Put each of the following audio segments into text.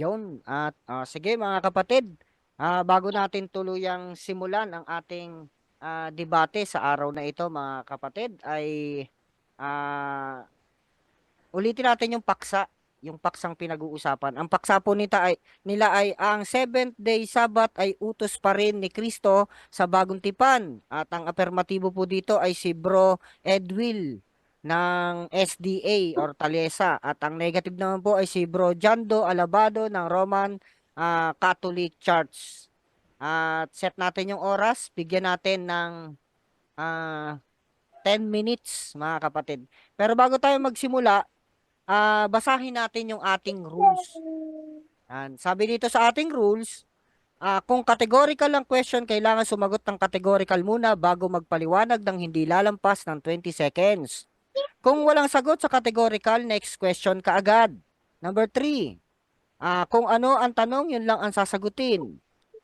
Yun. At sige mga kapatid, bago natin tuluyang simulan ang ating debate sa araw na ito mga kapatid, ay ah, ulitin natin yung paksang pinag-uusapan. Ang paksa po nila ay ang Seventh Day Sabbath ay utos pa rin ni Kristo sa Bagong Tipan. At ang affirmatibo po dito ay si Bro Edwil ng SDA or Talesa. At ang negative naman po ay si Bro Jando Alabado ng Roman Catholic Church. At set natin yung oras, bigyan natin ng ah, 10 minutes mga kapatid. Pero bago tayo magsimula, basahin natin yung ating rules. Sabi dito sa ating rules, kung categorical ang question, kailangan sumagot ng categorical muna bago magpaliwanag ng hindi lalampas ng 20 seconds. Kung walang sagot sa categorical, next question ka agad. Number 3, kung ano ang tanong, yun lang ang sasagutin.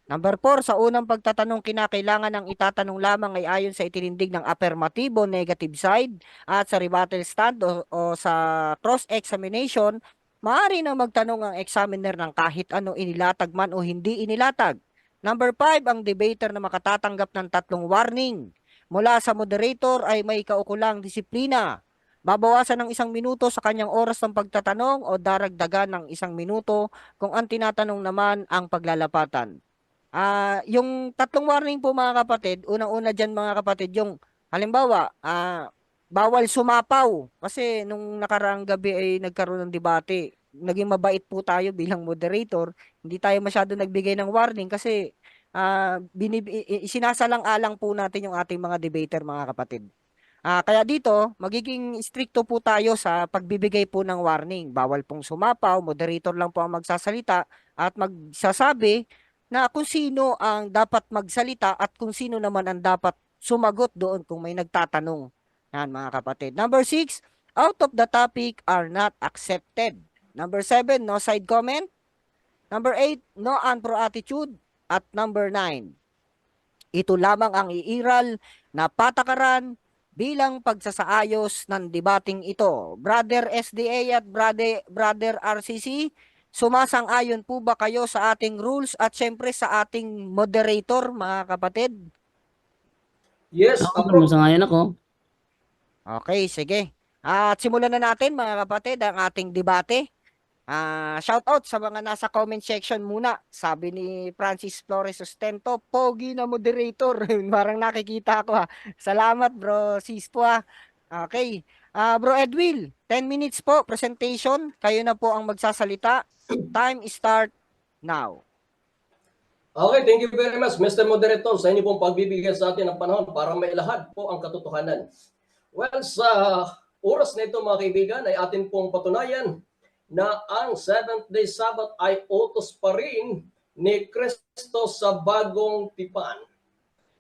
Number 4, sa unang pagtatanong, kinakailangan ng itatanong lamang ay ayon sa itinindig ng affirmatibo, negative side, at sa rebuttal stand o sa cross-examination, maaari na magtanong ang examiner ng kahit ano inilatag man o hindi inilatag. Number 5, ang debater na makatatanggap ng 3 warning mula sa moderator ay may kaukulang disiplina. Babawasan ng 1 minuto sa kanyang oras ng pagtatanong o daragdagan ng 1 minuto kung ang tinatanong naman ang paglalapatan. Yung 3 warning po mga kapatid, unang-una diyan mga kapatid, yung halimbawa, bawal sumapaw. Kasi nung nakaraang gabi ay nagkaroon ng debate. Naging mabait po tayo bilang moderator. Hindi tayo masyado nagbigay ng warning kasi sinasalang-alang po natin yung ating mga debater mga kapatid. Kaya dito, magiging stricto po tayo sa pagbibigay po ng warning. Bawal pong sumapaw, moderator lang po ang magsasalita at magsasabi na kung sino ang dapat magsalita at kung sino naman ang dapat sumagot doon kung may nagtatanong. Yan mga kapatid. Number 6, out of the topic are not accepted. Number 7, no side comment. Number 8, no unpro attitude. At number 9, ito lamang ang iiral na patakaran bilang pagsasaayos ng debating ito. Brother SDA at Brother RCC, sumasang-ayon po ba kayo sa ating rules at syempre sa ating moderator, mga kapatid? Yes, Ako, approve. masangayon ako. Okay, sige. At simulan na natin, mga kapatid, ang ating debate. Shout out sa mga nasa comment section muna. Sabi ni Francis Flores Sustento, pogi na moderator. Parang nakikita ko ha. Salamat bro, sis po ha. Okay. Bro Edwil, 10 minutes po presentation. Kayo na po ang magsasalita. Time start now. Okay, thank you very much, Mr. Moderator, sa inyo pong pagbibigyan sa atin ng panahon para mailahad po ang katotohanan. Well, sa oras na ito mga kaibigan ay atin pong patunayan na ang Seventh Day Sabbath ay utos pa rin ni Kristo sa Bagong Tipan.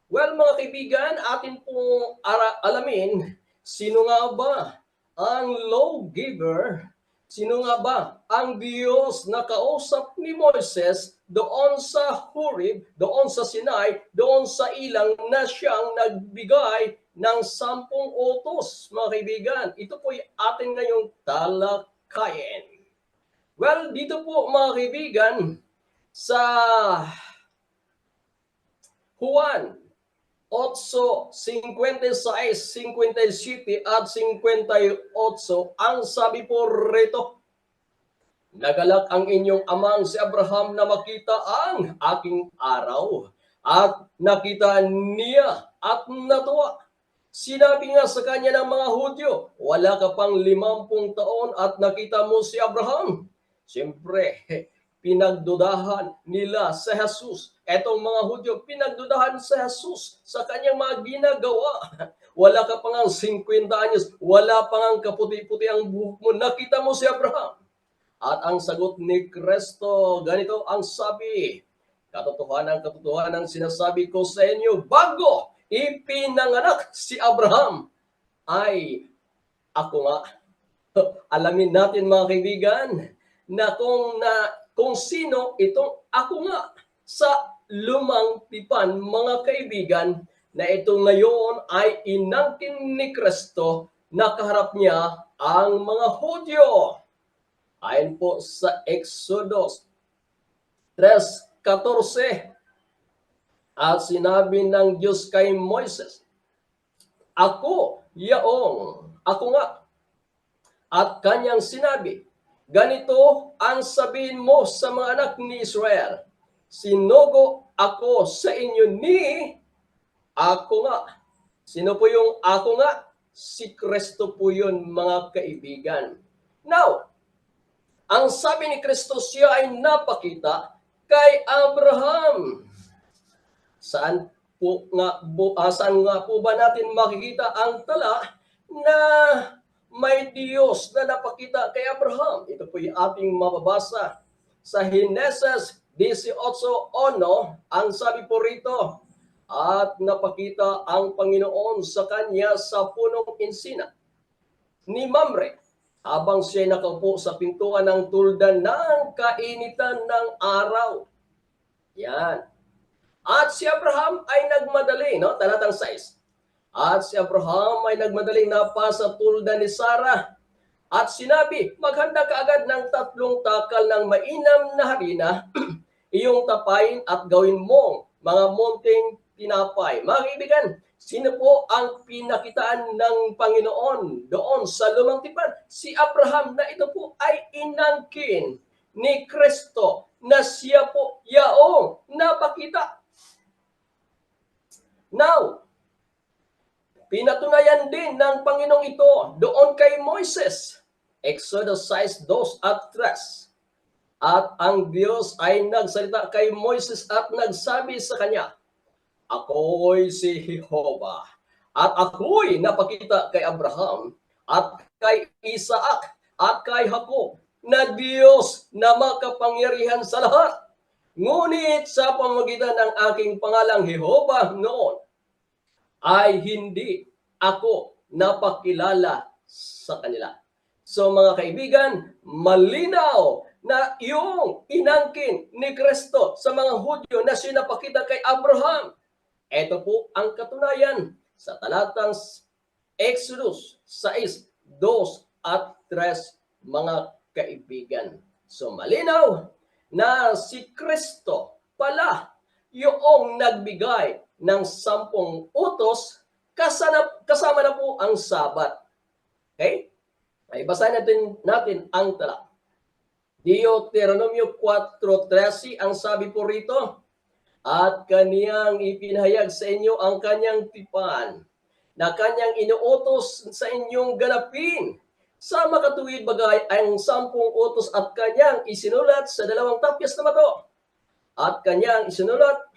Well, mga kaibigan, atin pong alamin sino nga ba ang lawgiver, sino nga ba ang Diyos na kausap ni Moises doon sa Horeb, doon sa Sinai, doon sa ilang na siyang nagbigay ng 10 utos, mga kaibigan. Ito po ay atin ngayong talakayin. Well, dito po mga kaibigan, sa Juan 8:56, 57 at 58, ang sabi po rito, nagalak ang inyong amang si Abraham na makita ang aking araw, at nakita niya at natuwa. Sinabi nga sa kanya ng mga Hudyo, wala ka pang 50 taon at nakita mo si Abraham. Siyempre, pinagdudahan nila sa Jesus. Etong mga Hudyo, pinagdudahan sa Jesus sa kanyang mga ginagawa. Wala ka pang 50 anyos, wala pang kaputi-puti ang buhok mo, nakita mo si Abraham. At ang sagot ni Kristo, ganito ang sabi, katotohanan sinasabi ko sa inyo, bago ipinanganak si Abraham, ay ako nga. Alamin natin mga kaibigan, na kung sino itong ako nga sa lumang tipan, mga kaibigan, na ito ngayon ay inangkin ni Kristo na kaharap niya ang mga Hudyo. Ayon po sa Exodus 3:14. At sinabi ng Diyos kay Moises, ako nga. At kanyang sinabi, ganito ang sabihin mo sa mga anak ni Israel, sinugo ako sa inyo ni ako nga. Sino po yung ako nga? Si Kristo po yun, mga kaibigan. Now, ang sabi ni Kristo, siya ay napakita kay Abraham. Saan nga po ba natin makikita ang tala na may Diyos na napakita kay Abraham? Ito po yung ating mababasa sa Henesis 18:1. Ang sabi po rito, at napakita ang Panginoon sa kanya sa punong insina ni Mamre habang siya nakaupo sa pintuan ng tuldan ng kainitan ng araw. Yan. At si Abraham ay nagmadali, no? Talatang 6. At si Abraham ay nagmadali na pa sa tuldan ni Sarah. At sinabi, maghanda ka agad ng 3 takal ng mainam na harina, iyong tapayin at gawin mong mga monteng tinapay. Mga kaibigan, sino po ang pinakitaan ng Panginoon doon sa lumang tipan? Si Abraham na ito po ay inangkin ni Kristo na siya po yaong napakita. Now, pinatunayan din ng Panginoong ito doon kay Moises. Exodus 6:2 at 3. At ang Diyos ay nagsalita kay Moises at nagsabi sa kanya, ako'y si Jehovah, at ako'y napakita kay Abraham, at kay Isaac, at kay Jacob, na Diyos na makapangyarihan sa lahat. Ngunit sa pamamagitan ng aking pangalang Jehovah noon, ay hindi ako napakilala sa kanila. So mga kaibigan, malinaw na yung inangkin ni Kristo sa mga Hudyo na sinapakita kay Abraham. Ito po ang katunayan sa talatang Exodus 6:2 at 3, mga kaibigan. So malinaw na si Kristo pala yung nagbigay ng 10 utos kasama na po ang Sabat. Okay? Ay basahin natin ang tala. Deuteronomio 4:13 ang sabi po rito, at kaniyang ipinahayag sa inyo ang kanyang tipan na kanyang inuutos sa inyong ganapin sa makatuwid bagay ang 10 utos at kanyang isinulat sa 2 tapyas na bato. At kanyang isinulat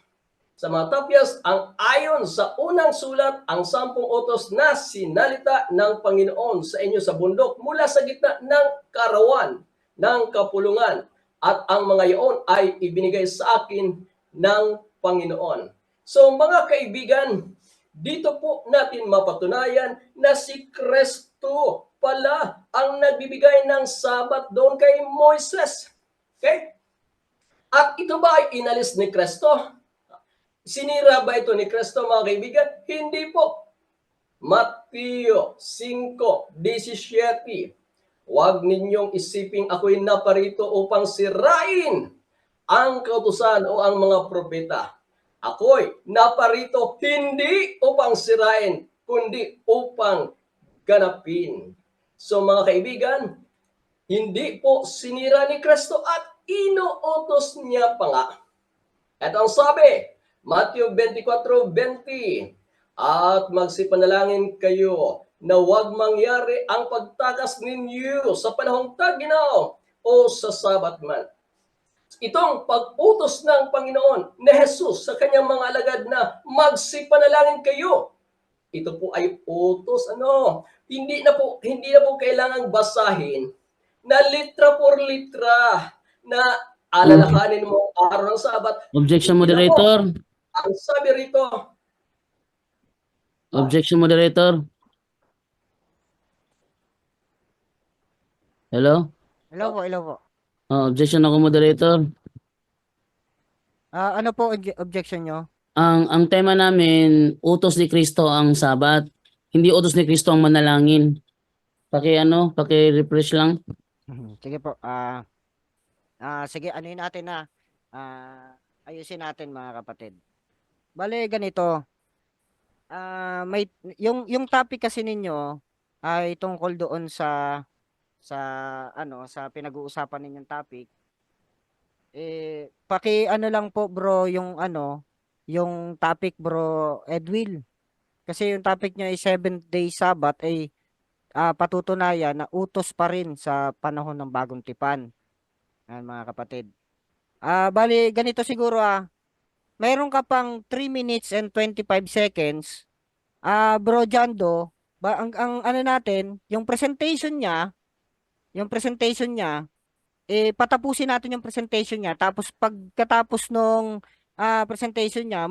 sa mga tapyas ang ayon sa unang sulat ang 10 utos na sinalita ng Panginoon sa inyo sa bundok mula sa gitna ng karawan ng kapulungan, at ang mga iyon ay ibinigay sa akin ng Panginoon. So mga kaibigan, dito po natin mapatunayan na si Kristo pala ang nagbibigay ng Sabat doon kay Moises. Okay? At ito ba ay inalis ni Kristo? Sinira ba ito ni Kristo, mga kaibigan? Hindi po. Mateo 5:17. Huwag ninyong isiping ako'y naparito upang sirain ang kautusan o ang mga propeta. Ako'y naparito hindi upang sirain, kundi upang ganapin. So mga kaibigan, hindi po sinira ni Kristo at inuutos niya pa nga. Ito ang sabi, Matthew 24:20, at magsipanalangin kayo na huwag mangyari ang pagtakas ninyo sa panahong tag-inaw o sa Sabat man. Itong pag-utos ng Panginoon ni Jesus sa kanyang mga alagad na magsipanalangin kayo. Ito po ay utos, hindi na po kailangang basahin na litra por litra na alalahanin mo araw ng Sabat. Objection, Hindi na po. moderator. Ang sabi rito, Objection, moderator. Hello? Hello po. Objection ako, moderator. Ano po objection nyo? Ang tema namin, utos ni Kristo ang Sabat. Hindi utos ni Kristo ang manalangin. Paki-refresh lang. Sige po. Sige, anuin natin na. ayusin natin mga kapatid. Bale, ganito. May yung topic kasi ninyo ay tungkol doon sa sa pinag-uusapan ninyong topic. Paki ano lang po bro yung yung topic bro Edwil. Kasi yung topic niya ay 7-day Sabbath ay patutunayan na utos pa rin sa panahon ng bagong tipan. Yan mga kapatid. Bali ganito siguro mayroon ka pang 3 minutes and 25 seconds. Bro Jando, ang ano natin, yung presentation niya, patapusin natin yung presentation niya. Tapos pagkatapos nung presentation niya,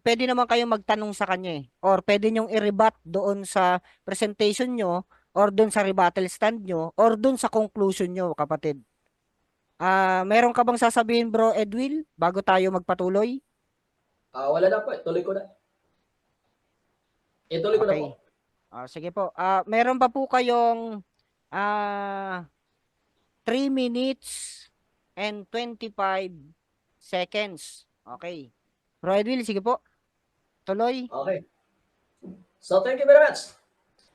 pwede naman kayong magtanong sa kanya or pwede niyong i-rebut doon sa presentation niyo or doon sa rebuttal stand niyo or doon sa conclusion niyo, kapatid. Meron ka bang sasabihin, bro Edwil, bago tayo magpatuloy? Wala na po. Ituloy ko na. Ituloy ko na po. Okay. Sige po. Meron pa po kayong 3 minutes and 25 seconds. Okay. Bro Edwil, sige po. Tuloy. Okay. So, thank you very much.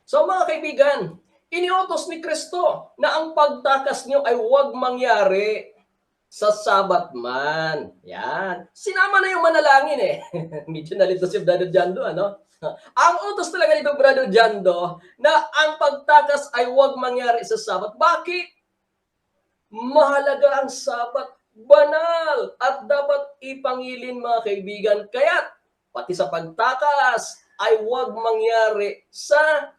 So, mga kaibigan, iniutos ni Kristo na ang pagtakas niyo ay huwag mangyari sa Sabat man. Yan. Sinama na yung manalangin eh. Medyo nalito si Brother Jando, ano? Ang utos talaga nito, Brother Jando, na ang pagtakas ay huwag mangyari sa Sabat. Bakit? Mahalaga ang Sabat. Banal. At dapat ipangilin, mga kaibigan. Kaya, pati sa pagtakas, ay huwag mangyari sa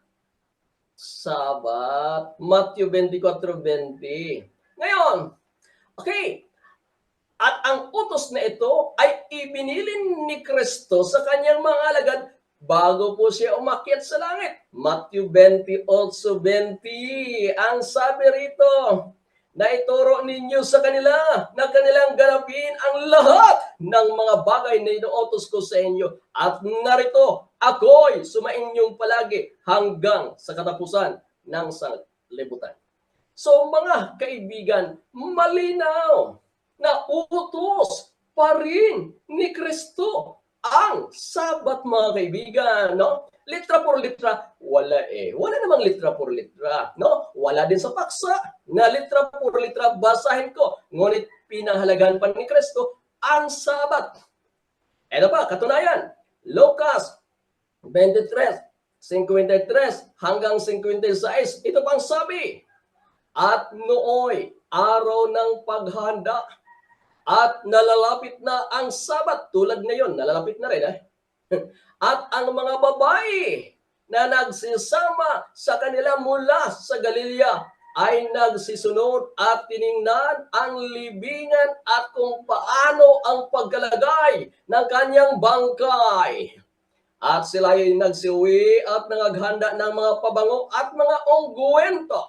Sabat. Matthew 24:20. Ngayon, okay, at ang utos na ito ay ibinilin ni Kristo sa kanyang mga alagad bago po siya umakyat sa langit. Matthew 28:20. Ang sabi rito, na ituro ninyo sa kanila na kanilang ganapin ang lahat ng mga bagay na inuutos ko sa inyo. At narito, ako'y sumainyong palagi hanggang sa katapusan ng sanglibutan. So mga kaibigan, malinaw na utos pa rin ni Kristo ang Sabat, mga kaibigan, no? Litra por litra, wala eh. Wala namang litra por litra, no? Wala din sa paksa na litra por litra basahin ko. Ngunit pinahalagahan pa ni Kristo ang Sabat. Ito pa, katunayan. Lucas 23:53 hanggang 56. Ito pang sabi. At nooy, araw ng paghanda, at nalalapit na ang Sabat, tulad ngayon, nalalapit na rin At ang mga babae na nagsisama sa kanila mula sa Galilea ay nagsisunod at tiningnan ang libingan at kung paano ang pagkalagay ng kanyang bangkay. At sila ay nagsiuwi at naghanda ng mga pabango at mga ungguwento.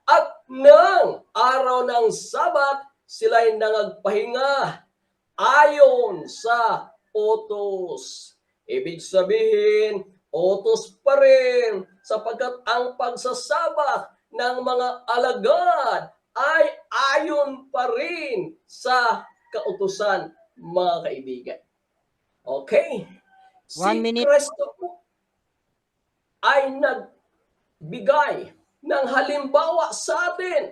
At ng araw ng Sabat, sila'y nangagpahinga ayon sa utos. Ibig sabihin, utos pa rin sapagkat ang pagsasabat ng mga alagad ay ayon pa rin sa kautusan, mga kaibigan. Okay? 1 minute. Kristo po ay nagbigay ng halimbawa sa atin.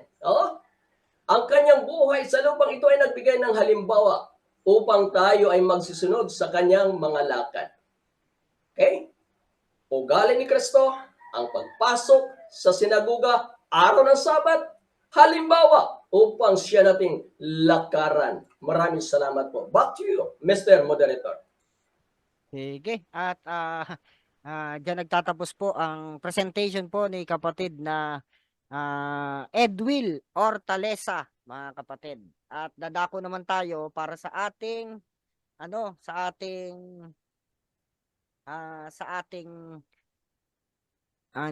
Ang kanyang buhay sa lupang ito ay nagbigay ng halimbawa upang tayo ay magsisunod sa kanyang mga lakad. Okay? Ugali ni Kristo, ang pagpasok sa sinaguga, araw ng Sabat, halimbawa upang siya nating lakaran. Maraming salamat po. Back to you, Mr. Moderator. Sige. At diyan nagtatapos po ang presentation po ni kapatid na Edwil Hortaleza, mga kapatid. At dadako naman tayo para sa ating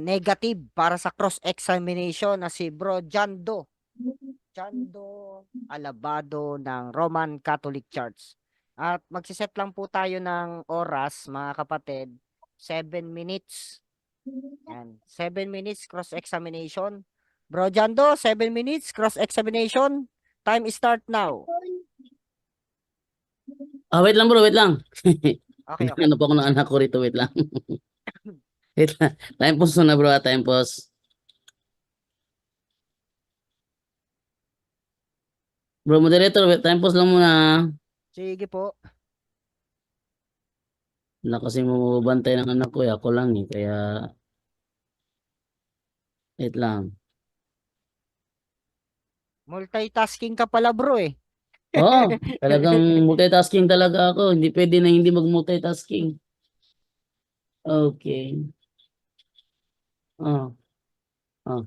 negative para sa cross-examination na si Bro Jando Alabado ng Roman Catholic Church. At magsiset lang po tayo ng oras, mga kapatid, 7 minutes. Yan. 7 minutes cross-examination. Bro Jando, 7 minutes cross-examination. Time start now. Wait lang bro, wait lang. Okay, okay. Ano pa ako ng anak ko rito, wait lang. Wait lang. Time pause na bro, time pause. Bro, moderator, wait, time pause lang muna. Sige po. Wala kasi mamabantay ng anak ko, ako lang eh, kaya wait lang. Multitasking ka pala bro eh. Oo, talagang multitasking talaga ako. Hindi pwede na hindi mag-multitasking. Okay. Oh, oh.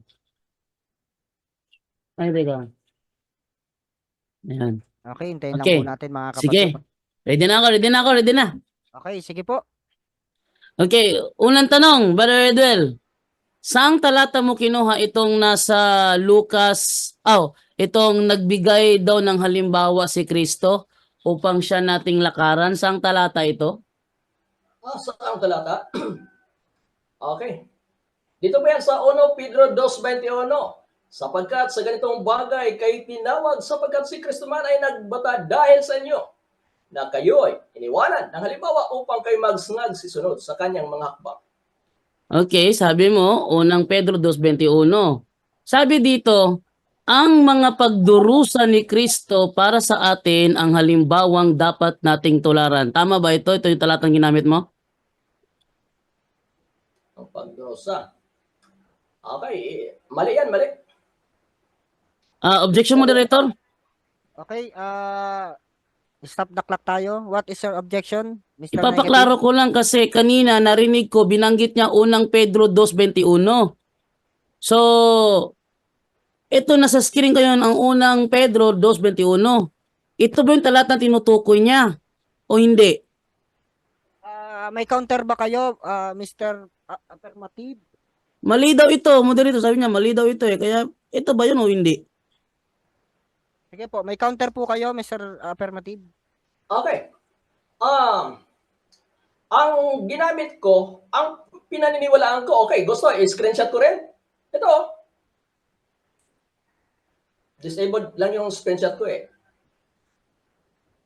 Ay, teka. Ayan. Okay, hintayin lang po Okay. natin mga kapatid. Sige. Ready na ako, ready na ako, ready na. Okay, sige po. Okay, unang tanong, Brother Edwel. Saang talata mo kinuha itong nasa Lucas, itong nagbigay daw ng halimbawa si Kristo upang siya nating lakaran? Saang talata ito? Saan talata? Okay. Dito ba yan sa 1 Pedro 2:21? Sapagkat sa ganitong bagay kay tinawag sapagkat si Kristo man ay nagbata dahil sa inyo na kayo'y iniwanan ng halimbawa upang kayo magsangag sisunod sa kanyang mga hakbang. Okay, sabi mo, unang Pedro 2:21. Sabi dito, ang mga pagdurusa ni Kristo para sa atin ang halimbawang dapat nating tularan. Tama ba ito? Ito yung talatang ginamit mo? Ang pagdurusa. Okay, mali yan, mali. Objection, moderator? Okay, stop the clock tayo. What is your objection, Mr. Ipapaklaro Negative? ko lang kasi kanina narinig ko binanggit niya unang Pedro 2:21. So, ito nasa screen ko yun ang unang Pedro 2:21. Ito ba yung talatang tinutukoy niya o hindi? May counter ba kayo, Mr. Affirmative? Mali daw ito, moderator sabi niya mali daw ito eh. Kaya ito ba yun o hindi? Sige po, may counter po kayo, Mr. Affirmative? Okay. Ang ginamit ko, ang pinaniniwalaan ko, okay, gusto, i-screenshot ko rin. Ito, disabled lang yung screenshot ko eh.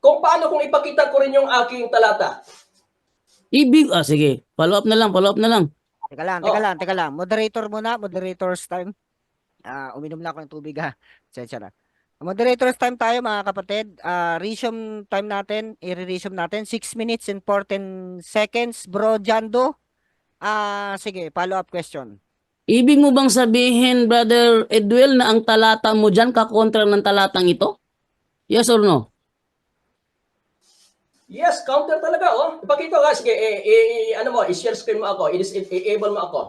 Kung paano kung ipakita ko rin yung aking talata. Sige. Follow up na lang, follow up na lang. Teka lang. Moderator muna, moderator's time. Uminom na ako ng tubig ha. Sensya na. Moderator's time tayo mga kapatid. Resume time natin, i-resume natin. 6 minutes and 14 seconds. Bro Jando. Sige, follow up question. Ibig mo bang sabihin, Brother Edwel, na ang talata mo dyan kakontra ng talatang ito? Yes or no? Yes, counter talaga, oh. Ipakita ka, sige, ano mo, i-share screen mo ako, i-enable mo ako.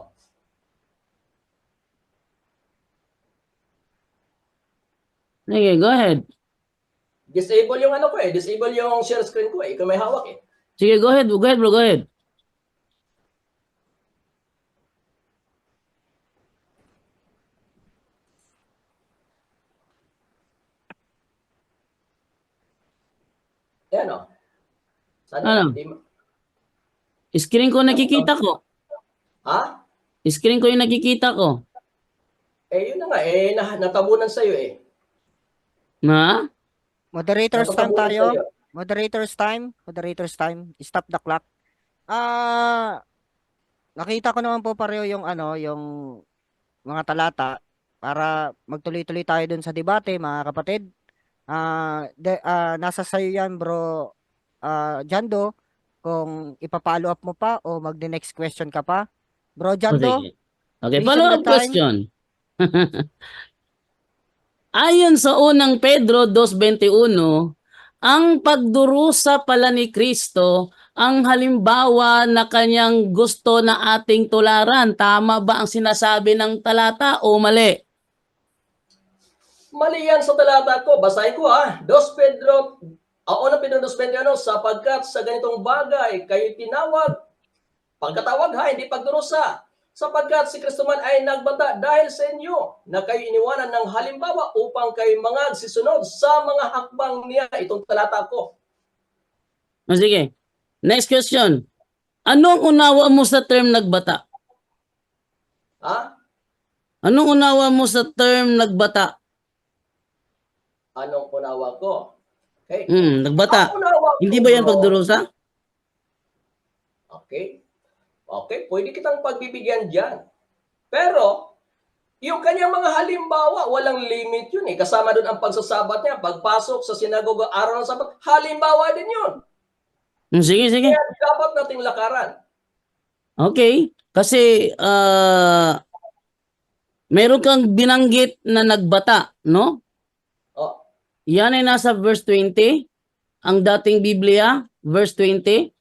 Sige, go ahead. Disable yung ano ko eh, disable yung share screen ko eh, ikaw may hawak eh. Sige, go ahead bro, go ahead. Ayan oh. Sana, Ano? Screen ko nakikita ko. Ha? Screen ko yung nakikita ko. Yun na nga, natabunan sa'yo eh. Na? Moderator's time Natatabunan tayo. sa'yo. Moderator's time. Stop the clock. Nakita ko naman po pareho yung yung mga talata para magtuloy-tuloy tayo dun sa debate, mga kapatid. Nasa sayo yan, bro Jando, kung ipa-follow up mo pa o mag-next question ka pa. Bro Jando, Sige. Okay, resume follow the up time. question. Ayon sa unang Pedro 2:21, ang pagdurusa pala ni Kristo ang halimbawa na kanyang gusto na ating tularan. Tama ba ang sinasabi ng talata o mali? Mali yan sa talata ko, basahin ko ha. 1 Pedro 2:21, sapagkat sa ganitong bagay kayo tinawag, pagkatawag ha, hindi pagdurusa. Sapagkat si Kristo man ay nagbata dahil sa inyo na kayo iniwanan ng halimbawa upang kayo sisunod sa mga hakbang niya. Itong talata ko. Sige. Next question. Anong unawa mo sa term nagbata? Ha? Anong unawa mo sa term nagbata? Anong unawa ko? Okay? Nagbata. Ang unawa ko, Hindi ba yan bro, pagdurusa? Okay? Okay, pwede kitang pagbibigyan dyan. Pero, yung kanyang mga halimbawa, walang limit yun eh. Kasama doon ang pagsasabat niya, pagpasok sa sinagoga, araw ng sabat, halimbawa din yun. Sige, sige. Kaya dapat nating lakaran. Okay. Kasi, meron kang binanggit na nagbata, no? Oh, Yan ay nasa verse 20. Ang dating Biblia, verse 20.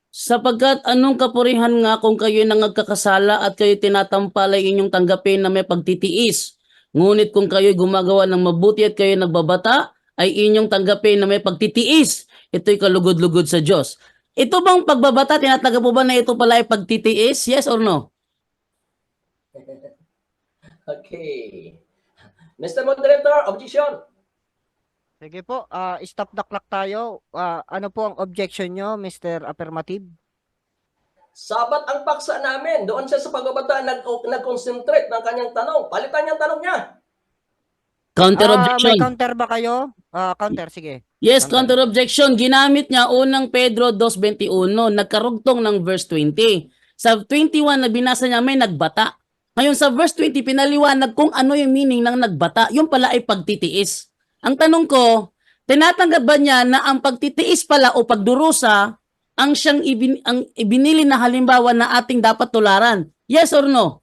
Sapagkat anong kapurihan nga kung kayo'y nangagkakasala at kayo'y tinatampalay inyong tanggapin na may pagtitiis. Ngunit kung kayo'y gumagawa ng mabuti at kayo'y nagbabata, ay inyong tanggapin na may pagtitiis. Ito'y kalugod-lugod sa Diyos. Ito bang pagbabata, tinatanggap po ba na ito pala ay pagtitiis? Yes or no? okay. Mr. Moderator, objection. Sige po, stop the clock tayo. Ano po ang objection nyo, Mr. Affirmative? Sabat ang paksa namin. Doon siya sa pagbabata nag-concentrate ng kanyang tanong. Palitan niyang tanong niya. Counter May objection. counter ba kayo? Counter, sige. Yes, Counter. counter objection. Ginamit niya unang Pedro 2:21, nagkarugtong ng verse 20. Sa 21 na binasa niya may nagbata. Ngayon sa verse 20 pinaliwanag kung ano yung meaning ng nagbata. Yung pala ay pagtitiis. Ang tanong ko, tinatanggap ba niya na ang pagtitiis pala o pagdurusa ang siyang ibinili na halimbawa na ating dapat tularan? Yes or no?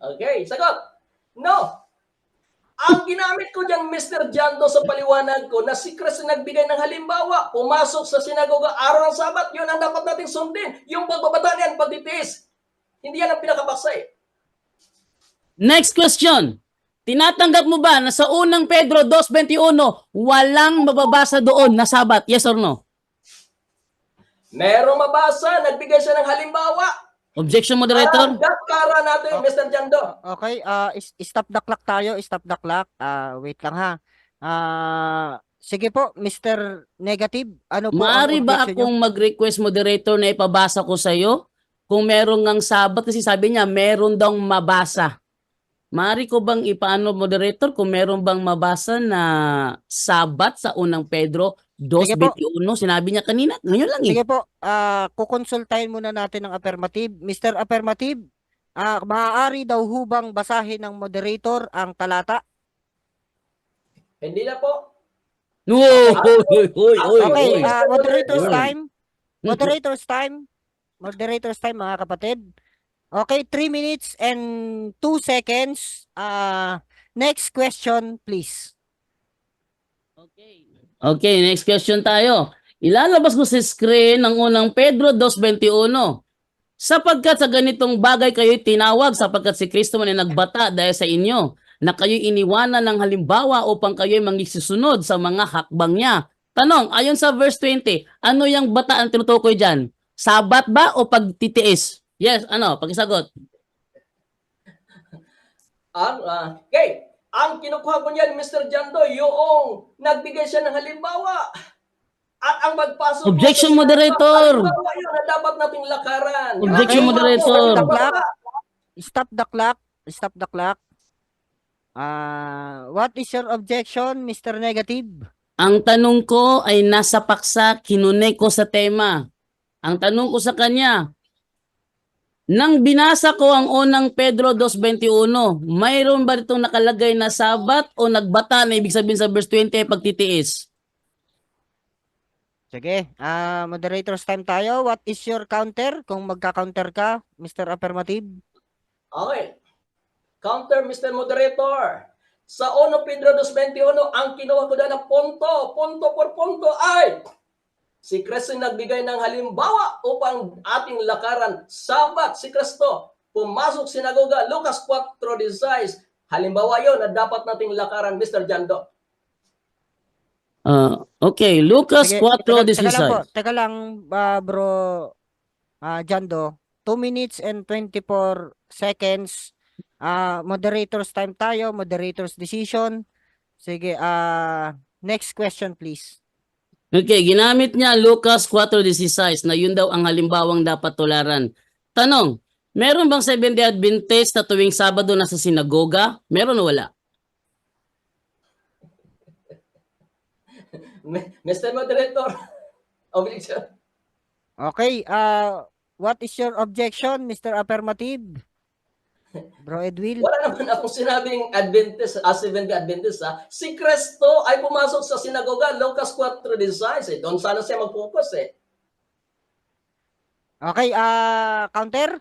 Okay, sagot. No. Ang ginamit ko dyan, Mr. Jando, sa paliwanag ko na si Kristo nagbigay ng halimbawa, pumasok sa sinagoga araw ng Sabat, yun ang dapat nating sundin. Yung pagbabata niyan, pagtitiis. Hindi yan ang pinakapaksa eh. Next question. Tinatanggap mo ba na sa unang Pedro 2:21 walang mababasa doon na Sabat? Yes or no? Merong mabasa, nagbigay siya ng halimbawa. Objection, moderator. Dakara natin, Mr. Jando. Okay, stop the clock tayo. Stop the clock. Wait lang ha. Sige po, Mr. Negative. Ano po ang Maaari ba objection nyo? akong mag-request, moderator, na ipabasa ko sa iyo? Kung meron ngang Sabat, kasi sabi niya, meron daw mabasa. Maaari ko bang ipaano, moderator, kung meron bang mabasa na Sabat sa unang Pedro Sige po. 2:21? Sinabi niya kanina, ngayon lang eh. Sige po, kukonsultahin muna natin ng affirmative. Mr. Affirmative, maaari daw hubang basahin ng moderator ang talata? Hindi na po. Oy, Okay, oy. moderator's Oy. time. Moderator's time. Moderator's time, mga kapatid. Okay, 3 minutes and 2 seconds. Next question, please. Okay, next question tayo. Ilalabas ko sa screen ang unang Pedro 2:21. Sapagkat sa ganitong bagay kayo'y tinawag, sapagkat si Kristo man ay nagbata dahil sa inyo, na kayo'y iniwanan ng halimbawa upang kayo'y mangisusunod sa mga hakbang niya. Tanong, ayon sa verse 20, ano yung bata ang tinutukoy dyan? Sabat ba o pagtitiis? Yes, ano? Pakisagot. Okay. Ang kinukuha ko niyan, Mr. Jando, yung nagbigay siya ng halimbawa. At ang magpasok Objection, mo sa moderator. halimbawa yun na dapat nating lakaran. Yun ang Objection, kinuha ko. moderator. Stop the clock. Stop the clock. Stop the clock. What is your objection, Mr. Negative? Ang tanong ko ay nasa paksa, kinunay ko sa tema. Ang tanong ko sa kanya, nang binasa ko ang unang Pedro 2:21, mayroon ba itong nakalagay na Sabat o nagbata na ibig sabihin sa verse 20 ay pagtitiis? Sige, moderator's time tayo. What is your counter? Kung magka-counter ka, Mr. Affirmative. Okay. Counter, Mr. Moderator. Sa 1 Pedro 2:21, ang kinuha ko doon na punto por punto ay si Kristo nagbigay ng halimbawa upang ating lakaran. Sabat si Kristo. Pumasok sinagoga. Lucas 4:16. Halimbawa yon na dapat nating lakaran, Mr. Jando. Okay, Lucas Sige, 4:16. Teka lang, bro Jando. 2 minutes and 24 seconds. Moderator's time tayo. Moderator's decision. Sige, next question please. Okay, ginamit niya Lucas 4:16 na yun daw ang halimbawang dapat tularan. Tanong, meron bang Seventh-day Adventist na tuwing Sabado nasa sinagoga? Meron o wala? Mr. Moderator, objection. Okay, what is your objection, Mr. Affirmative? Bro Edwil? Wala naman akong sinabing Adventist, Seventh-day Adventist. Si Kristo ay pumasok sa sinagoga, Lucas 4:16. Doon sana siya mag-focus eh. Okay, counter?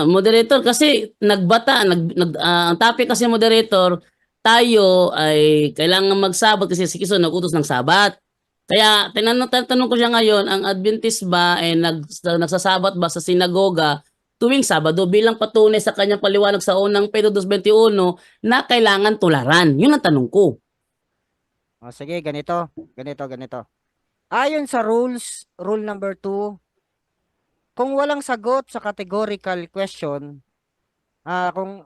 Moderator, kasi ang topic kasi moderator, tayo ay kailangan magsabat kasi si Kristo nag-utos ng sabat. Kaya tanong ko siya ngayon, ang Adventist ba ay nagsasabat ba sa sinagoga tuwing Sabado bilang patunay sa kanyang paliwanag sa unang Pedro 2:21 na kailangan tularan? Yun ang tanong ko. O, sige, ganito. Ayon sa rules, rule number 2, kung walang sagot sa categorical question, kung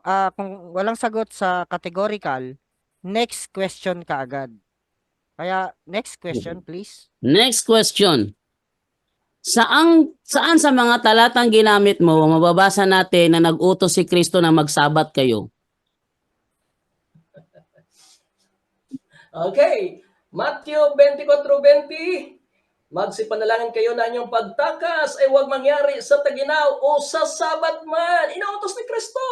walang sagot sa categorical, next question ka agad. Kaya, next question, please. Next question. Saan sa mga talatang ginamit mo mababasa natin na nag-utos si Kristo na magsabat kayo? Okay. Matthew 24:20. Magsipanalangin kayo na inyong pagtakas ay huwag mangyari sa taginaw o sa sabat man. Inuutos ni Kristo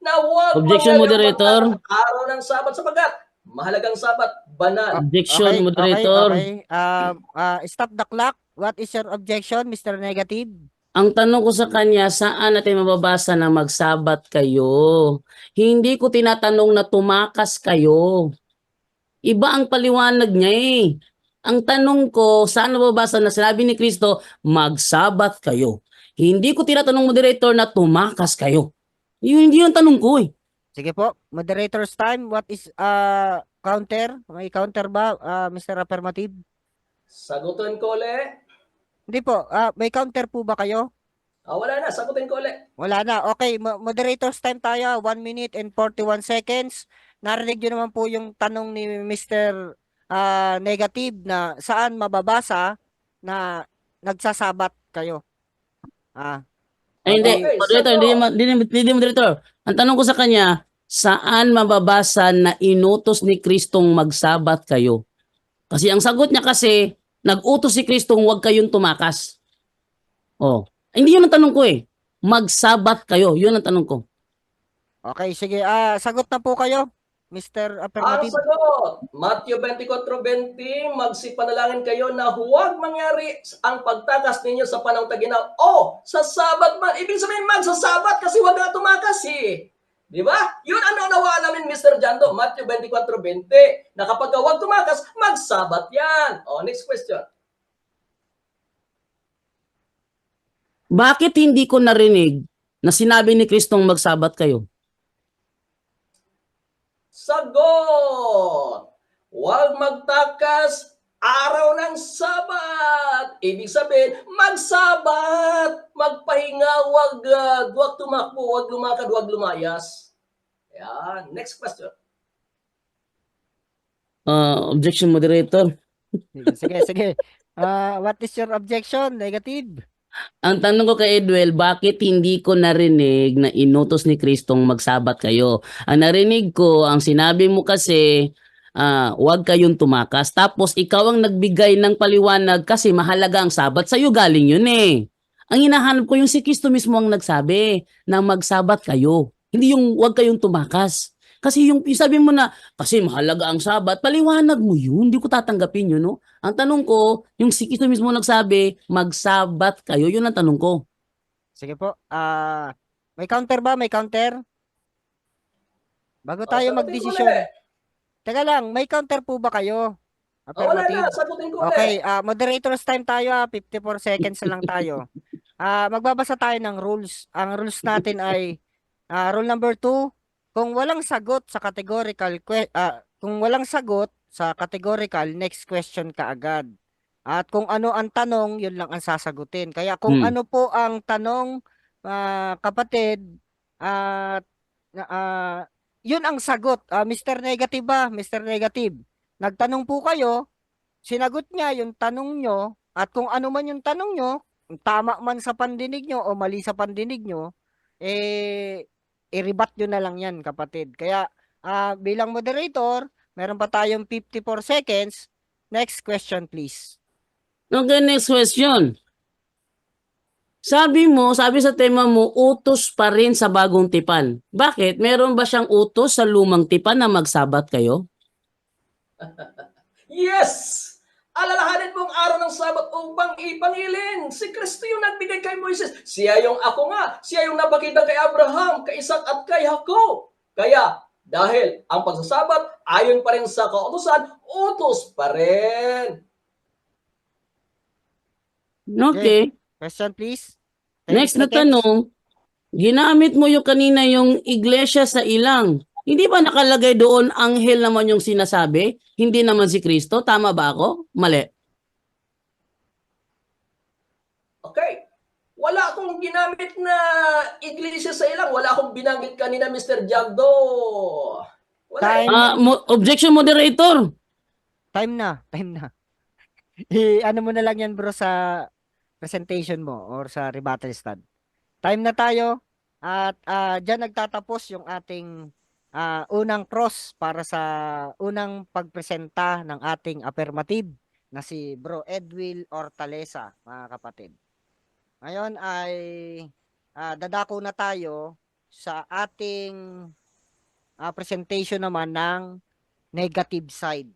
na huwag Objection, mangyari ang moderator. pagtakas sa araw ng sabat sapagkat mahalagang sabat, banal. Objection, moderator. Okay. Stop the clock. What is your objection, Mr. Negative? Ang tanong ko sa kanya, saan natin mababasa na magsabat kayo? Hindi ko tinatanong na tumakas kayo. Iba ang paliwanag niya eh. Ang tanong ko, saan mababasa na sinabi ni Kristo, magsabat kayo? Hindi ko tinatanong moderator na tumakas kayo. Hindi yung tanong ko eh. Sige po, moderator's time. What is counter? May counter ba, Mr. Affirmative? Sagutin ko ulit. Hindi po, may counter po ba kayo? Wala na, sagutin ko ulit. Wala na. Okay, moderator's time tayo. 1 minute and 41 seconds. Narinig nyo naman po yung tanong ni Mr. Negative na saan mababasa na nagsasabat kayo. Ay, hindi. Okay, Moderator, hindi moderator. Ang tanong ko sa kanya, saan mababasa na inutos ni Kristong magsabat kayo? Kasi ang sagot niya kasi, nag-utos si Kristong huwag kayong tumakas. Oh, hindi yun ang tanong ko eh. Magsabat kayo, yun ang tanong ko. Okay, sige. Sagot na po kayo, Mr. Ang Affirmative. sagot, Matthew 24:20, magsipanalangin kayo na huwag mangyari ang pagtakas ninyo sa panahong taginaw o sa sabat man. Ibig sabihin magsasabat kasi huwag na tumakas eh. Di ba? Yun ang naunawaan namin, Mr. Jando, Matthew 24:20, na kapag huwag tumakas, magsabat yan. Next question. Bakit hindi ko narinig na sinabi ni Kristong magsabat kayo? Sagot! Huwag magtakas araw ng Sabat. Ibig sabihin, magsabat, magpahinga, huwag tumakbo, huwag lumakad, huwag lumayas. Yan. Next question. Objection, moderator. Sige. What is your objection, Negative? Ang tanong ko kay Edwel, bakit hindi ko narinig na inutos ni Kristong magsabat kayo? Ang narinig ko, ang sinabi mo kasi, huwag kayong tumakas. Tapos ikaw ang nagbigay ng paliwanag kasi mahalaga ang sabat. Sa'yo galing yun eh. Ang hinahanap ko yung si Kristo mismo ang nagsabi na magsabat kayo. Hindi yung huwag kayong tumakas. Kasi yung sabi mo na, kasi mahalaga ang sabat, paliwanag mo yun. Hindi ko tatanggapin yun, no? Ang tanong ko, yung si Kristo mismo nagsabi, magsabat kayo. Yun ang tanong ko. Sige po. May counter ba? May counter? Bago tayo Sagutin ko magdesisyon. ulit. Teka lang, may counter po ba kayo? Wala Affirmative. na, sagutin ko ulit. Okay, moderator's time tayo. 54 seconds na lang tayo. Magbabasa tayo ng rules. Ang rules natin ay rule number 2, kung walang sagot sa categorical, next question ka agad. At kung ano ang tanong, yun lang ang sasagutin. Kaya kung ano po ang tanong, kapatid, yun ang sagot. Mr. Negative ba? Mr. Negative. Nagtanong po kayo, sinagot niya yung tanong nyo, at kung ano man yung tanong nyo, tama man sa pandinig nyo o mali sa pandinig nyo, i-rebat nyo na lang yan, kapatid. Kaya bilang moderator, Meron pa tayong 54 seconds. Next question, please. Okay, next question. Sabi sa tema mo, utos pa rin sa bagong tipan. Bakit? Meron ba siyang utos sa lumang tipan na magsabat kayo? Yes! Alalahanin mong araw ng Sabat upang ipangilin. Si Kristo yung nagbigay kay Moises. Siya yung ako nga. Siya yung napakita kay Abraham, kay Isaac at kay Jacob. Kaya, dahil ang pagsasabat ayon pa rin sa kautusan, utos pa rin. Okay. Question, please. 10 Next na seconds. tanong, ginamit mo yung kanina yung iglesia sa ilang. Hindi ba nakalagay doon anghel naman yung sinasabi? Hindi naman si Kristo? Tama ba ako? Mali. Okay. Wala akong ginamit na iglesia sa ilang. Wala akong binanggit kanina, Mr. Jagdo. Wala. Time. Objection moderator. Time na. Ano mo na lang yan, bro, sa presentation mo or sa rebuttal stand. Time na tayo. At dyan nagtatapos yung ating unang cross para sa unang pagpresenta ng ating affirmative na si Bro Edwil Hortaleza, mga kapatid. Ngayon ay dadako na tayo sa ating presentation naman ng negative side.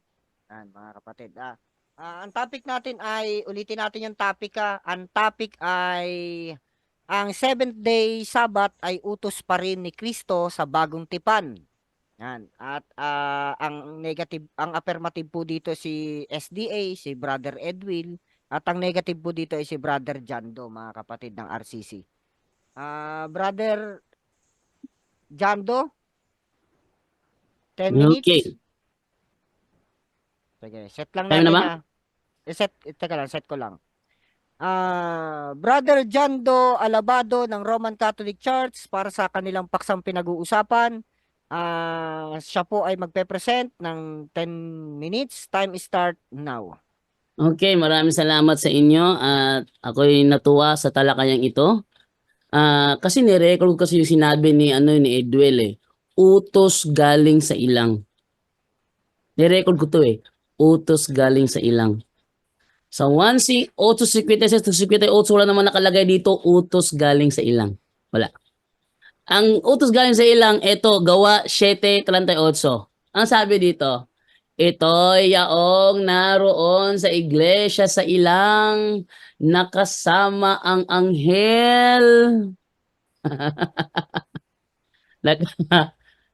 Yan, mga kapatid. Ang topic natin ay, ulitin natin yung topic. Ang topic ay, ang 7th day Sabbath ay utos pa rin ni Kristo sa bagong tipan. Yan. At ang negative, ang affirmative po dito si SDA, si Brother Edwil. At ang negative po dito ay si Brother Jando, mga kapatid ng RCC. Brother Jando, 10 minutes. Okay. Sige, set lang Time natin na ba? Teka lang, set ko lang. Brother Jando Alabado ng Roman Catholic Church para sa kanilang paksang pinag-uusapan. Siya po ay magpe-present ng 10 minutes. Time start now. Okay, maraming salamat sa inyo at ako'y natuwa sa talakayang ito. Kasi ni-record ko kasi yung sinabi ni Edwel eh. Utos galing sa ilang. Ni-record ko to eh. Utos galing sa ilang. Sa 8:56 to 58, wala naman nakalagay dito utos galing sa ilang. Wala. Ang utos galing sa ilang, ito, Gawa 7:38. Ang sabi dito, ito'y yaong naroon sa iglesia sa ilang, nakasama ang anghel.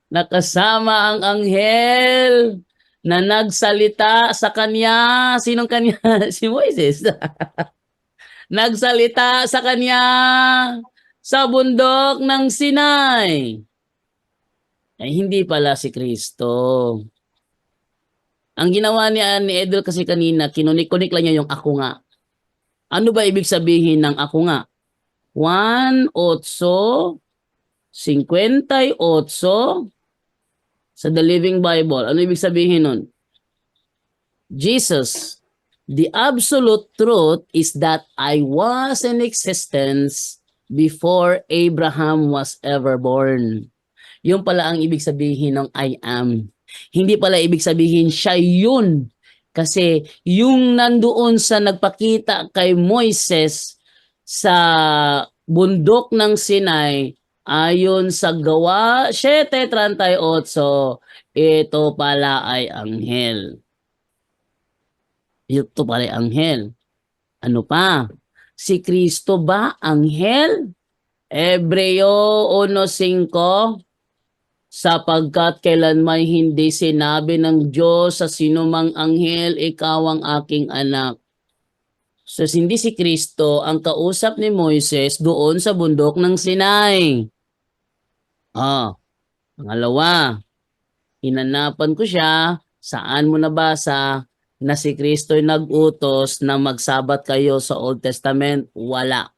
Nakasama ang anghel na nagsalita sa kanya. Sinong kanya? Si Moises. Nagsalita sa kanya sa bundok ng Sinai. Eh, hindi pala si Kristo. Ang ginawa ni Edel kasi kanina, kinunik-kunik lang niya yung ako nga. Ano ba ibig sabihin ng ako nga? 1:58 sa The Living Bible. Ano ibig sabihin nun? Jesus, the absolute truth is that I was in existence before Abraham was ever born. Yung pala ang ibig sabihin ng I am. Hindi pala ibig sabihin siya yun. Kasi yung nandoon sa nagpakita kay Moises sa bundok ng Sinai, ayon sa Gawa 7:38, ito pala ay anghel. Ito pala ay anghel. Ano pa? Si Kristo ba anghel? Hebreo 1:5, sapagkat kailanman hindi sinabi ng Diyos sa sinumang anghel, ikaw ang aking anak. So, hindi si Kristo ang kausap ni Moises doon sa bundok ng Sinai. Pangalawa, hinanapan ko siya, saan mo nabasa na si Kristo ay nag-utos na magsabat kayo sa Old Testament? Wala.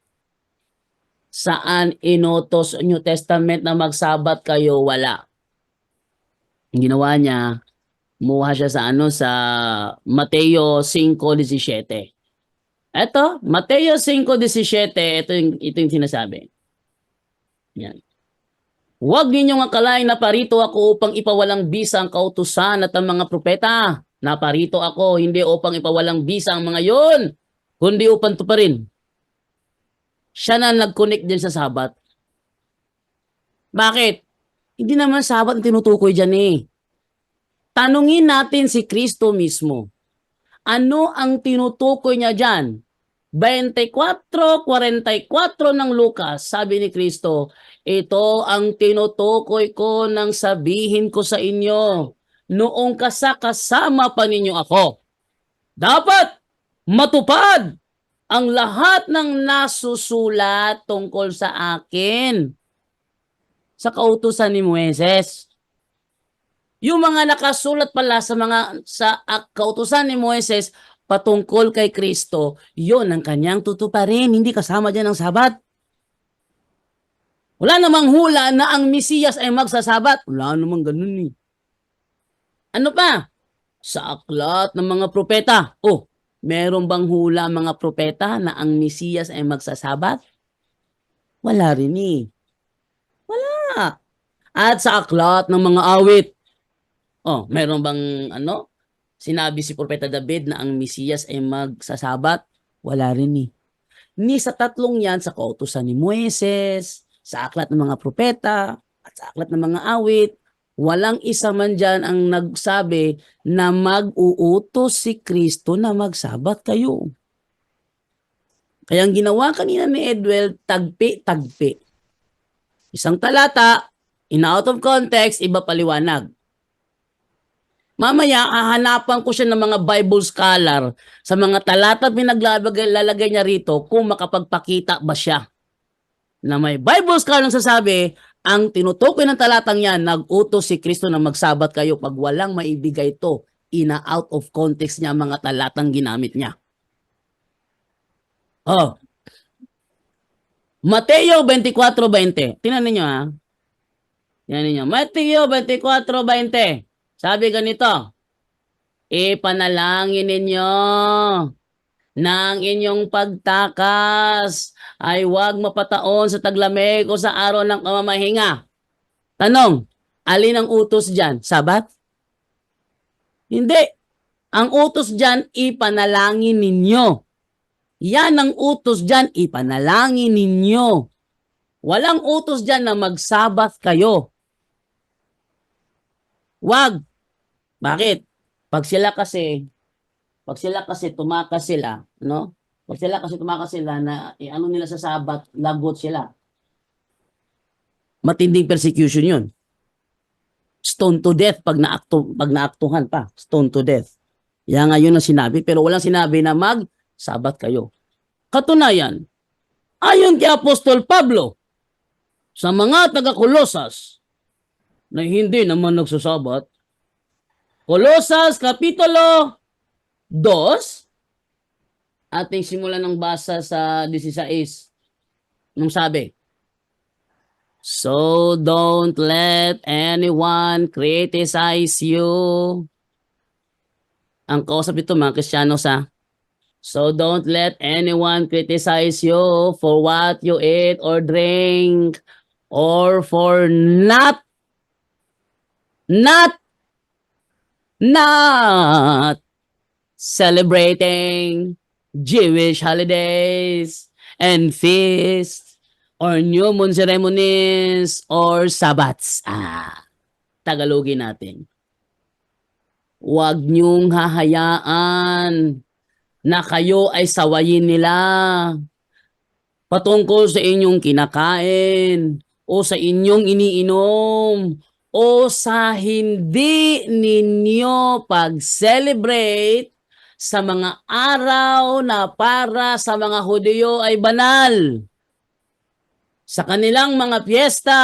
Saan inutos New Testament na magsabat kayo? Wala. Ang ginawa niya, muha siya sa Mateo 5:17. Ito, Mateo 5:17, ito yung sinasabi. Yan. Huwag ninyong akalain na parito ako upang ipawalang bisa ang kautusan at ang mga propeta. Naparito ako, hindi upang ipawalang bisa ang mga yon, kundi upang tuparin. Siya na nag-connect din sa Sabat. Bakit? Hindi naman Sabat ang tinutukoy dyan eh. Tanungin natin si Kristo mismo. Ano ang tinutukoy niya dyan? 24:44 ng Lucas, sabi ni Kristo, ito ang tinutukoy ko nang sabihin ko sa inyo, noong kasama pa ninyo ako. Dapat matupad ang lahat ng nasusulat tungkol sa akin sa kautusan ni Moises. Yung mga nakasulat pala sa kautusan ni Moises patungkol kay Kristo, yon ang kanyang tutuparin, hindi kasama dyan ang Sabat. Wala namang hula na ang Mesiyas ay magsasabat. Wala namang ganun eh. Ano pa? Sa aklat ng mga propeta. Oh, meron bang hula mga propeta na ang Mesiyas ay magsasabat? Wala rin eh. Wala. At sa aklat ng mga awit. Oh, meron bang sinabi si Propeta David na ang Mesiyas ay magsasabat? Wala rin eh. Ni sa tatlong yan, sa kautusan ni Moises, sa aklat ng mga propeta, at sa aklat ng mga awit, walang isa man dyan ang nagsabi na mag-uutos si Kristo na magsabat kayo. Kaya ang ginawa kanina ni Edwell, tagpi-tagpi. Isang talata, in out of context, iba paliwanag. Mamaya, hahanapan ko siya ng mga Bible scholar sa mga talata pinaglalagay niya rito kung makapagpakita ba siya. Na may Bible scholar ang sasabi, ang tinutukoy ng talatang yan, nag-utos si Kristo na magsabat kayo pag walang maibigay ito, out of context niya mga talatang ginamit niya. Oh. Mateo 24:20. Tingnan ninyo ha. Tingnan ninyo. Mateo 24:20. Sabi ganito, ipanalangin ninyo na ang inyong pagtakas ay huwag mapataon sa taglamig o sa araw ng kamamahinga. Tanong, alin ang utos dyan? Sabat? Hindi. Ang utos dyan, ipanalangin ninyo. Yan ang utos dyan, ipanalangin ninyo. Walang utos dyan na magsabat kayo. Wag. Bakit? Pag sila kasi tumakas sila, no? Pag sila kasi tumakas sila na nila sa Sabat, lagot sila. Matinding persecution 'yun. Stone to death pag naaktuhan pa, stone to death. Yan nga yun ang sinabi, pero walang sinabi na mag-Sabat kayo. Katunayan, ayon kay Apostol Pablo sa mga taga-Kolosas, na hindi naman nagsasabat. Kolosas Kapitulo 2, ating simulan ng basa sa 16. Nung sabi, so don't let anyone criticize you. Ang kausap ito mga Kristiyano sa, so don't let anyone criticize you for what you eat or drink, or for not celebrating Jewish holidays and feasts or new moon ceremonies or Sabbats. Tagalogin natin. Huwag niyong hahayaan na kayo ay sawayin nila patungkol sa inyong kinakain o sa inyong iniinom o sa hindi ninyo pag-celebrate sa mga araw na para sa mga Hudyo ay banal. Sa kanilang mga piyesta,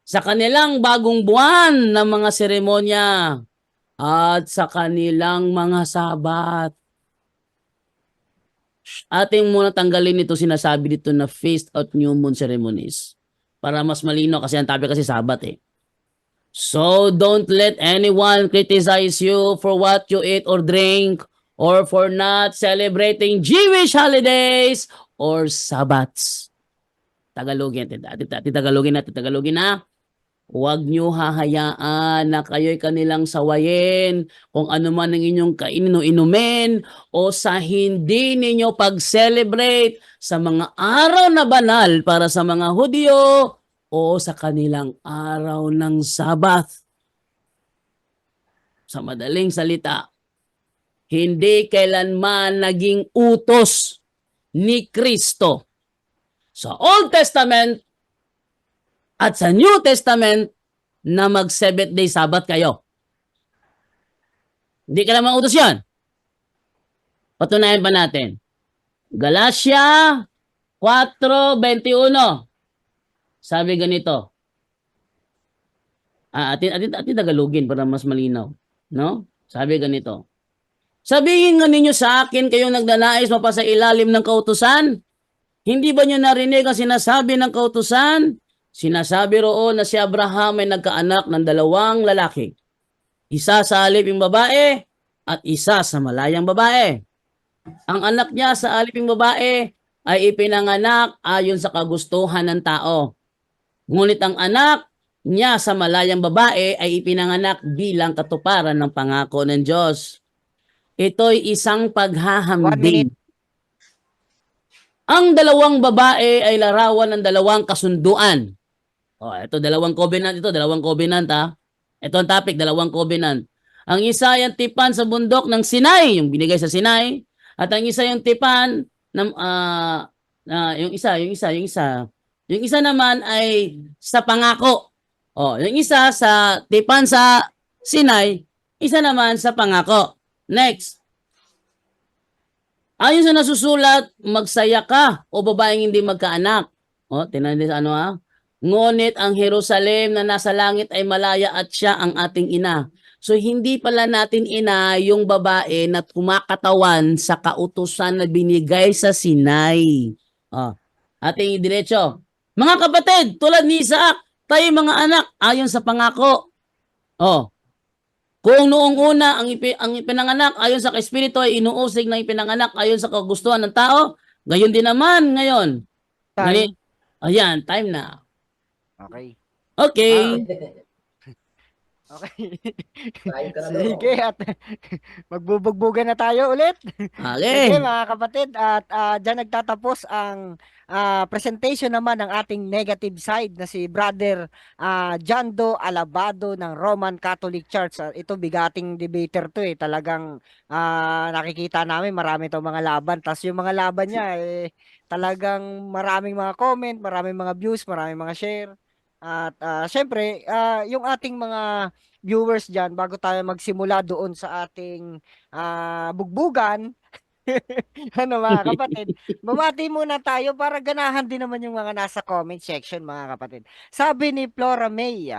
sa kanilang bagong buwan na mga seremonya, at sa kanilang mga Sabat. Ating muna tanggalin ito, sinasabi dito na feast at new moon ceremonies. Para mas malino kasi ang tabi kasi Sabat eh. So don't let anyone criticize you for what you eat or drink, or for not celebrating Jewish holidays or Sabbats. Tagalogin natin. Tagalogin na. Huwag niyo hahayaan na kayo'y kanilang sawayin kung ano man ang inyong kainin o inumin o sa hindi ninyo pag-celebrate sa mga araw na banal para sa mga Hudyo o sa kanilang araw ng Sabath. Sa madaling salita, hindi kailanman naging utos ni Kristo sa Old Testament at sa New Testament na mag-7th day Sabbath kayo. Hindi ka naman utos yan. Patunayan pa natin. Galatia 4:21. Sabi ganito. Atin Tagalogin para mas malinaw. No? Sabi ganito. Sabihin nga ninyo sa akin kayong nagdanais mapasa ilalim ng kautusan. Hindi ba nyo narinig ang sinasabi ng kautusan? Sinasabi roon na si Abraham ay nagkaanak ng 2 lalaki. Isa sa aliping babae at isa sa malayang babae. Ang anak niya sa aliping babae ay ipinanganak ayon sa kagustuhan ng tao. Ngunit ang anak niya sa malayang babae ay ipinanganak bilang katuparan ng pangako ng Diyos. Ito'y isang 1 minute. paghahambing. Ang 2 babae ay larawan ng 2 kasunduan. Ito 2 covenant ito, 2 covenant ha. Ito ang topic, 2 covenant. Ang isa ay ang tipan sa bundok ng Sinai, yung binigay sa Sinai, at ang isa yung tipan ng yung isa naman ay sa pangako. Yung isa sa tipan sa Sinai, isa naman sa pangako. Next. Ayon sa nasusulat, magsaya ka o babaeng hindi magkaanak. Tingnan din sa ano ha. Ngunit ang Jerusalem na nasa langit ay malaya at siya ang ating ina. So hindi pala natin ina yung babae na kumakatawan sa kautusan na binigay sa Sinai. Ating diretso. Mga kapatid, tulad ni Isaac, tayo mga anak ayon sa pangako. Kung noong una ang ipinanganak ayon sa Espiritu ay inuusig na ipinanganak ayon sa kagustuhan ng tao, gayon din naman ngayon. Time. Ayan, time na. Okay. Okay. Okay. Time ka na daw. Sige, at magbubugbugan na tayo ulit. Okay. Sige mga kapatid, at dyan nagtatapos ang presentation naman ng ating negative side na si Brother Jando Alabado ng Roman Catholic Church. Ito bigating debater to talagang nakikita namin marami itong mga laban. Tapos yung mga laban niya talagang maraming mga comment, maraming mga views, maraming mga share. At syempre, yung ating mga viewers dyan, bago tayo magsimula doon sa ating bugbugan, ano mga kapatid, bumati muna tayo para ganahan din naman yung mga nasa comment section mga kapatid. Sabi ni Flora May,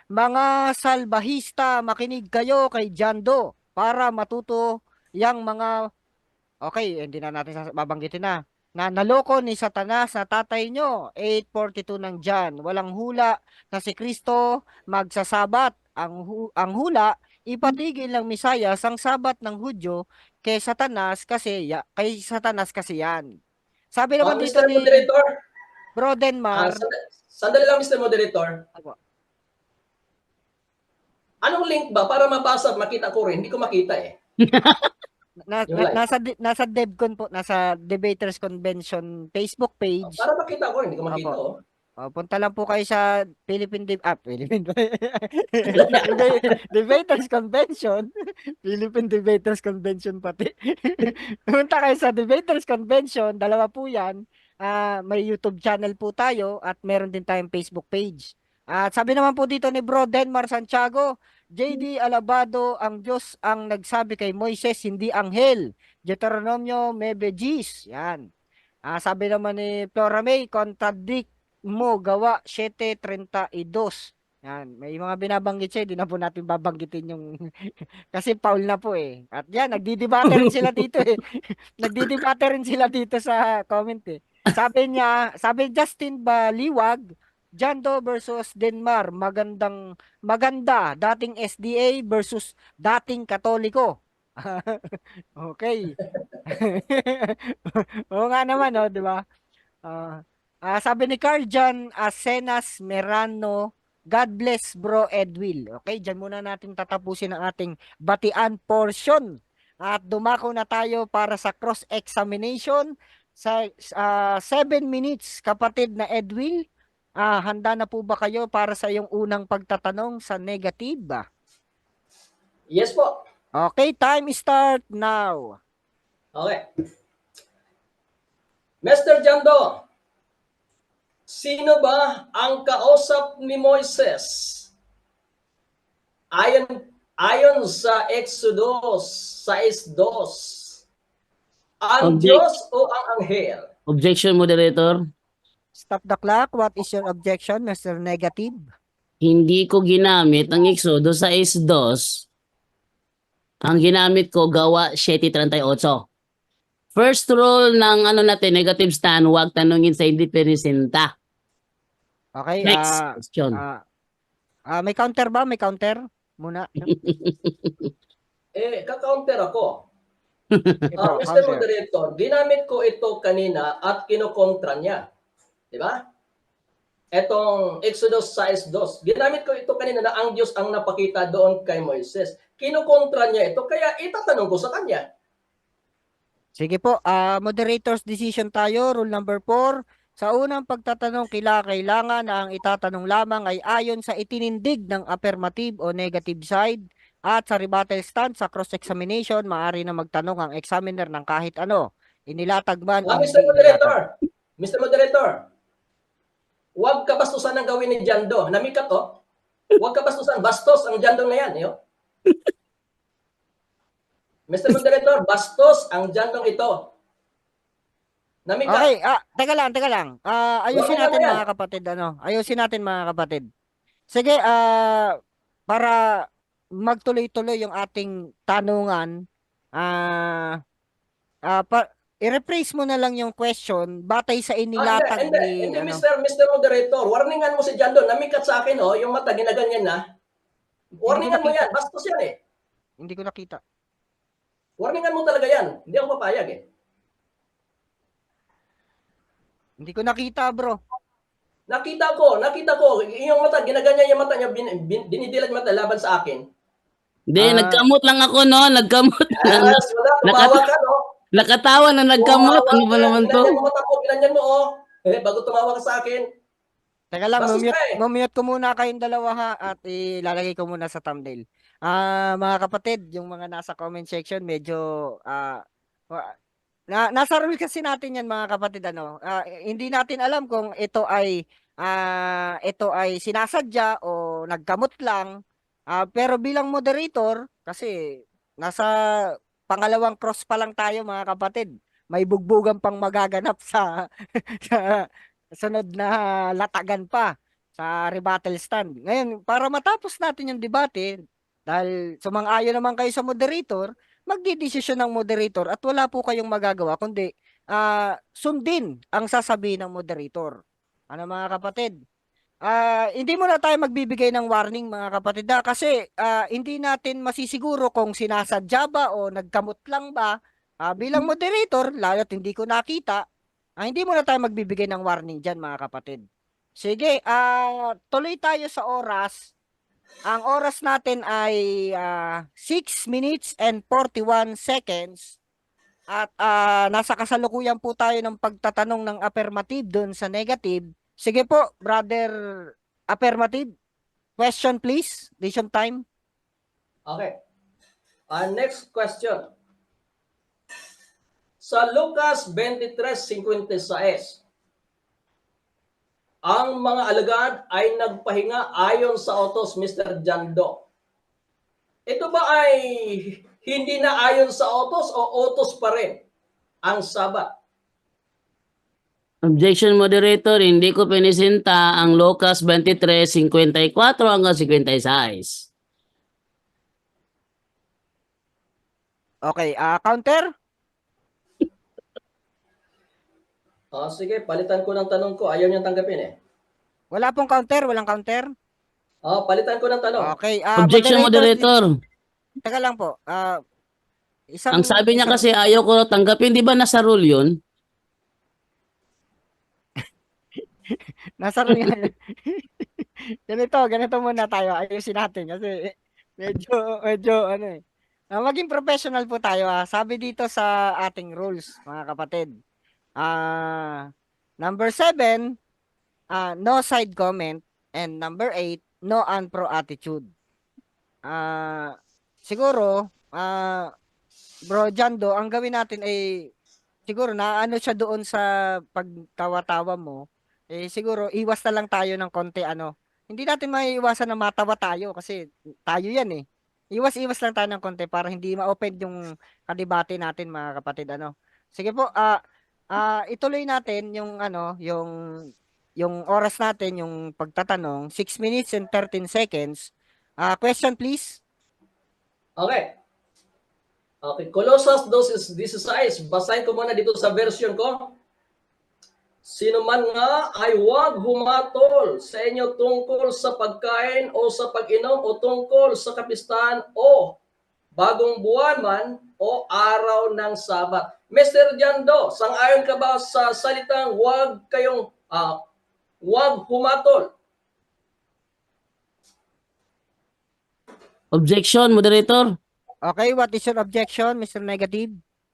mga salbahista, makinig kayo kay Jando para matuto yung mga, okay, hindi na natin babanggitin na naloko ni Satanas na tatay nyo, 8:42 ng John. Walang hula na si Kristo magsasabat. Ang hula, ipatigil ng Misayas ang sabat ng Hudyo kay Satanas kasi yan. Sabi naman dito Mr. ni Moderator, Bro Denmar. sandali lang Mr. Moderator. Anong link ba para mabasa at makita ko rin? Hindi ko makita Nasa DevCon po, nasa Debaters Convention Facebook page. Para makita ko, hindi ko makita. Punta lang po kayo sa Debaters Convention. Philippine Debaters Convention pati. Punta kayo sa Debaters Convention, 2 po yan. May YouTube channel po tayo at meron din tayong Facebook page. At sabi naman po dito ni Bro Denmar Santiago, JD Alabado, ang Diyos ang nagsabi kay Moises, hindi anghel. Deuteronomio 9:10. Yan. Sabi naman ni Flora May, contradict mo, gawa 7:32. Yan. May mga binabanggit siya, hindi na po natin babanggitin yung kasi Paul na po At yan, nagdidebate rin sila dito Nagdidebate rin sila dito sa comment Sabi Justin Baliwag, Jando versus Denmar, maganda, dating SDA versus dating Katoliko. Okay. Oo nga naman, di ba? Sabi ni Carl John Asenas Merano God bless Bro Edwil. Okay, dyan muna natin tatapusin ang ating batian portion. At dumako na tayo para sa cross-examination sa 7 minutes, kapatid na Edwil. Handa na po ba kayo para sa iyong unang pagtatanong sa negative? Yes po. Okay, time start now. Okay. Mr. Jando, sino ba ang kausap ni Moises? Ayon sa Exodus 6:2, ang Diyos o ang anghel? Objection, moderator. Stop the clock. What is your objection, Mr. Negative? Hindi ko ginamit ang Exodus 6:2. Ang ginamit ko, Gawa 7:38. First rule ng natin, negative stand, huwag tanungin sa hindi presenta. Okay, Next question. may counter ba? May counter? Muna. Ka-counter ako. Ito, Mr. counter. Moderator, ginamit ko ito kanina at kinokontra niya. Di ba? Etong Exodus 6:2. Ginamit ko ito kanina na ang Diyos ang napakita doon kay Moises. Kinokontra niya ito, kaya itatanong ko sa kanya. Sige po, moderator's decision tayo. Rule number 4. Sa unang pagtatanong, kailangan na ang itatanong lamang ay ayon sa itinindig ng affirmative o negative side. At sa rebuttal stand, sa cross-examination, maaari na magtanong ang examiner ng kahit ano. Inilatag man o Mr. hindi Moderator, Mr. Moderator, huwag ka bastusan ng gawin ni Jando. Namikat to. Huwag ka bastusan. Bastos ang Jando na yan. Yo. Mr. Moderator, bastos ang Jandong ito. Namikat. Okay, teka lang. Ayusin Wala natin na yan. mga kapatid, Ayusin natin mga kapatid. Sige, para magtuloy-tuloy yung ating tanungan, i-rephrase mo na lang yung question batay sa inilatag Hindi, ni Mr. Moderator. Warningan mo si Jando. Namikat sa akin, yung mata ginaganyan na. Warningan mo yan. Bastos yan eh. Hindi ko nakita. Warningan mo talaga yan. Hindi ako papayag eh. Hindi ko nakita, bro. Nakita ko. Yung mata, ginaganyan yung mata niya, dinidilat mata laban sa akin. Hindi, nagkamot lang ako, no? Nagkamot lang. Wala, tumawa ka, no? Nakatawa na nagkamot. Ano ba naman to? Ginanyan mo, oh. Bago tumawa ka sa akin. Teka lang, Bastos ka eh. mamute ko muna kayong dalawa ha at ilalagay ko muna sa thumbnail. Mga kapatid, yung mga nasa comment section, medyo nasa rule kasi natin yan mga kapatid, hindi natin alam kung ito ay sinasadya o nagkamot lang. Pero bilang moderator, kasi nasa pangalawang cross pa lang tayo mga kapatid. May bugbugan pang magaganap sa sunod na latagan pa sa rebuttal stand. Ngayon, para matapos natin yung debate, dahil sumang-ayon naman kayo sa moderator, magdidesisyon ng moderator at wala po kayong magagawa kundi sundin ang sasabihin ng moderator. Ano mga kapatid? Hindi muna tayo magbibigay ng warning mga kapatid kasi hindi natin masisiguro kung sinasadya ba o nagkamot lang ba. Bilang moderator, lalo't hindi ko nakita, hindi muna tayo magbibigay ng warning dyan mga kapatid. Sige, tuloy tayo sa oras. Ang oras natin ay 6 minutes and 41 seconds. At nasa kasalukuyan po tayo ng pagtatanong ng affirmative doon sa negative. Sige po, brother affirmative. Question please. Decision time. Okay. Next question. Sa Lucas 23:56, ang mga alagad ay nagpahinga ayon sa utos Mr. Jando. Ito ba ay hindi na ayon sa utos o utos pa rin ang Sabat? Objection, moderator. Hindi ko pinisinta ang Lucas 23:54 hanggang 56. Okay, counter. Sige, palitan ko ng tanong ko. Ayaw niyang tanggapin eh. Wala pong counter, walang counter. Palitan ko ng tanong. Okay, Objection, moderator. Teka lang po. Ang sabi niya kasi ayaw ko tanggapin. Di ba nasa rule yun? Nasa rule yan. ganito muna tayo. Ayusin natin kasi medyo ano eh. Maging professional po tayo Sabi dito sa ating rules, mga kapatid. Number 7, no side comment. And number 8, no unpro attitude. Siguro, Bro Jando, ang gawin natin ay siguro na ano siya doon sa pagtawa-tawa mo, siguro iwas na lang tayo ng konti Hindi natin maiiwasan na matawa tayo kasi tayo yan eh. Iwas-iwas lang tayo ng konti para hindi ma-open yung kadebate natin mga kapatid Sige po, ituloy natin yung yung oras natin, yung pagtatanong, 6 minutes and 13 seconds. Question please. Okay. Okay, Colossus 2:16. Basahin ko muna dito sa version ko. Sino man nga ay huwag humatol sa inyo tungkol sa pagkain o sa pag-inom o tungkol sa kapistahan o bagong buwan man o araw ng Sabat. Mr. Jando, sang-ayon ka ba sa salitang huwag humatol? Objection, moderator. Okay, what is your objection, Mr. Negative?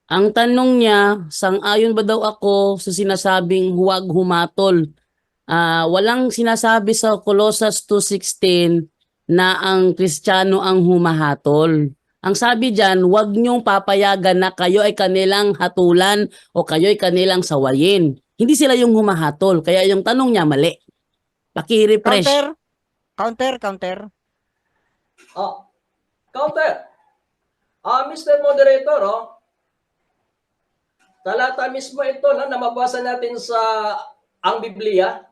Ang tanong niya, sang-ayon ba daw ako sa sinasabing huwag humatol? Walang sinasabi sa Colossus 2:16 na ang Kristiyano ang humahatol. Ang sabi diyan, huwag niyong papayagan na kayo ay kanilang hatulan o kayo ay kanilang sawayin. Hindi sila yung humahatol, kaya yung tanong niya mali. Paki-refresh. Counter. Counter. Mr. Moderator, talata mismo ito na mabasa natin sa ang Biblia.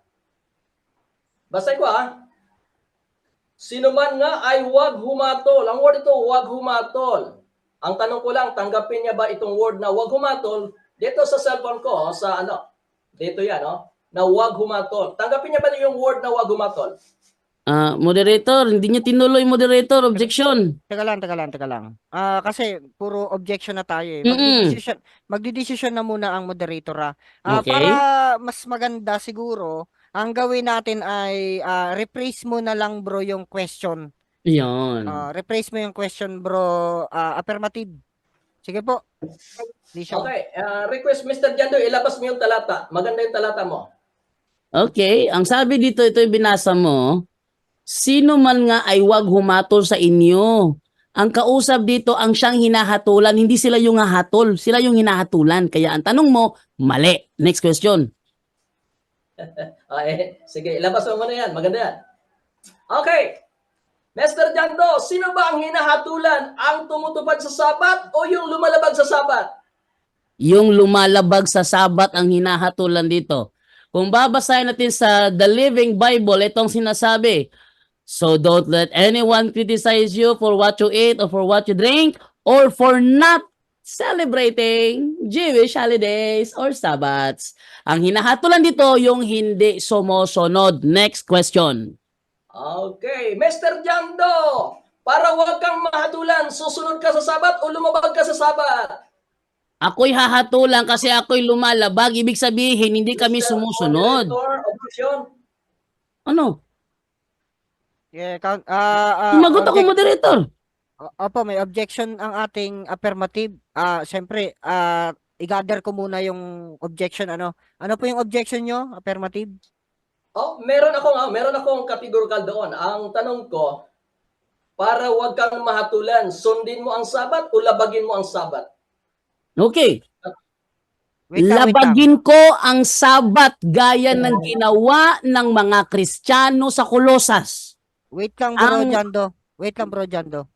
Basahin ko Sino man nga ay huwag humatol. Ang word ito, huwag humatol. Ang tanong ko lang, tanggapin niya ba itong word na huwag humatol? Dito sa cellphone ko, dito yan, na huwag humatol. Tanggapin niya ba yung word na huwag humatol? Moderator, hindi niya tinuloy moderator. Objection. Teka lang. Kasi puro objection na tayo eh. Mm-mm. Magdidesisyon na muna ang moderator Okay. Para mas maganda siguro, ang gawin natin ay rephrase mo na lang bro yung question. Yun. Rephrase mo yung question bro, affirmative. Sige po. Okay, request Mr. Jando, ilabas mo yung talata. Maganda yung talata mo. Okay, ang sabi dito, ito yung binasa mo, sino man nga ay huwag humatol sa inyo. Ang kausap dito, ang siyang hinahatulan, hindi sila yung hahatol, sila yung hinahatulan. Kaya ang tanong mo, mali. Next question. Sige, ilabas mo muna yan. Maganda yan. Okay. Mr. Jando, sino ba ang hinahatulan? Ang tumutupad sa Sabat o yung lumalabag sa Sabat? Yung lumalabag sa Sabat ang hinahatulan dito. Kung babasahin natin sa The Living Bible, itong sinasabi, so don't let anyone criticize you for what you eat or for what you drink or for not celebrating Jewish holidays or Sabbats. Ang hinahatulan dito yung hindi sumusunod. Next question. Okay. Mr. Jando, para huwag kang mahatulan, susunod ka sa Sabat o lumabag ka sa Sabat? Ako'y hahatulan kasi ako'y lumalabag. Ibig sabihin, hindi kami Mr. sumusunod. Moderator, objection. Ano? Yeah, Sumagot ako, moderator. Opo, may objection ang ating affirmative. Siyempre, i-gather ko muna yung objection Ano po yung objection nyo, affirmative? Meron akong categorical doon. Ang tanong ko, para huwag kang mahatulan, sundin mo ang Sabat o labagin mo ang Sabat? Okay. Wait lang. Labagin ko ang Sabat gaya ng ginawa ng mga Kristiyano sa Colossus. Wait lang bro Jando.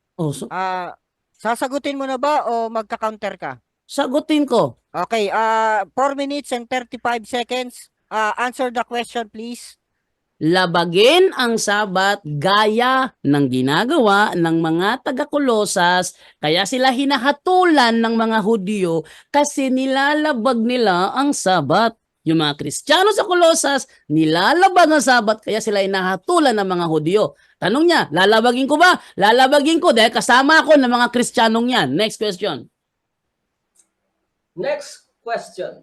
Sasagutin mo na ba o magka-counter ka? Sagutin ko. Okay, 4 minutes and 35 seconds. Answer the question please. Labagin ang Sabat gaya ng ginagawa ng mga taga-Kolosas, kaya sila hinahatulan ng mga Hudyo kasi nilalabag nila ang Sabat. Yung mga Kristiyano sa Kolosas, nilalabag ang Sabat kaya sila hinahatulan ng mga Hudyo. Tanong niya, lalabagin ko ba? Lalabagin ko dahil kasama ako ng mga Kristiyanong yan. Next question. Next question.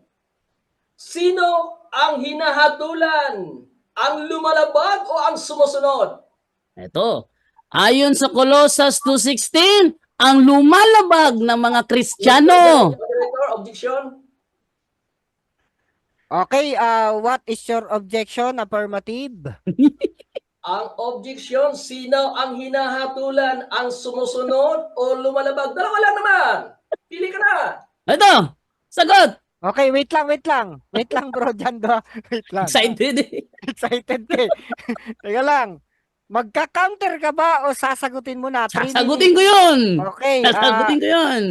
Sino ang hinahatulan? ang lumalabag o ang sumusunod? Ito. Ayon sa Colossus 2:16, ang lumalabag ng mga Kristiyano. Moderator, objection. Okay, what is your objection? Affirmative. Ang objection, sino ang hinahatulan? Ang sumusunod o lumalabag? Dalawa lang naman. Pili ka na. Ito. Sagot. Okay, wait lang. Wait lang, bro, Jando. Wait lang. Excited. Excited ka eh. Teka lang. Magka-counter ka ba o sasagutin mo na? 3 Sasagutin ko minutes. yun. Okay, Sasagutin ko yun.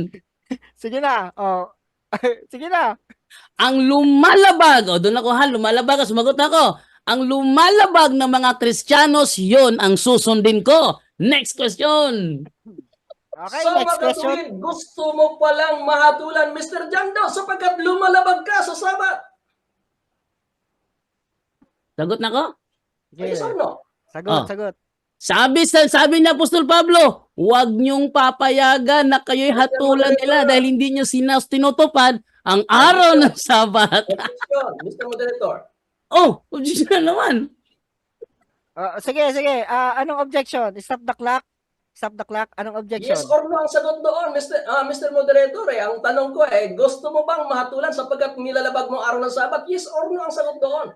sige na. Oh. Sige na. Ang lumalabag, o doon ako ha, lumalabag, sumagot ako. Ang lumalabag ng mga Kristiyanos, yon ang susundin ko. Next question. Okay, So next mga question. katuwid, gusto mo palang mahatulan, Mr. Jando, sapagkat lumalabag ka sa Sabat. Sagot na ko? Sige. Yes or no? Sagot, Oh. sagot. Sabi ni Apostol Pablo, huwag niyong papayagan na kayo'y hatulan nila dahil hindi niyo tinutupad ang araw ng Sabat. Objection, Mr. Moderator. Oh, objection na naman. Sige. Anong objection? Stop the clock. Stop the clock. Anong objection? Yes or no ang sagot doon, Mr. Moderator. Ang tanong ko gusto mo bang mahatulan sapagkat nilalabag mo ang araw ng Sabat? Yes or no ang sagot doon?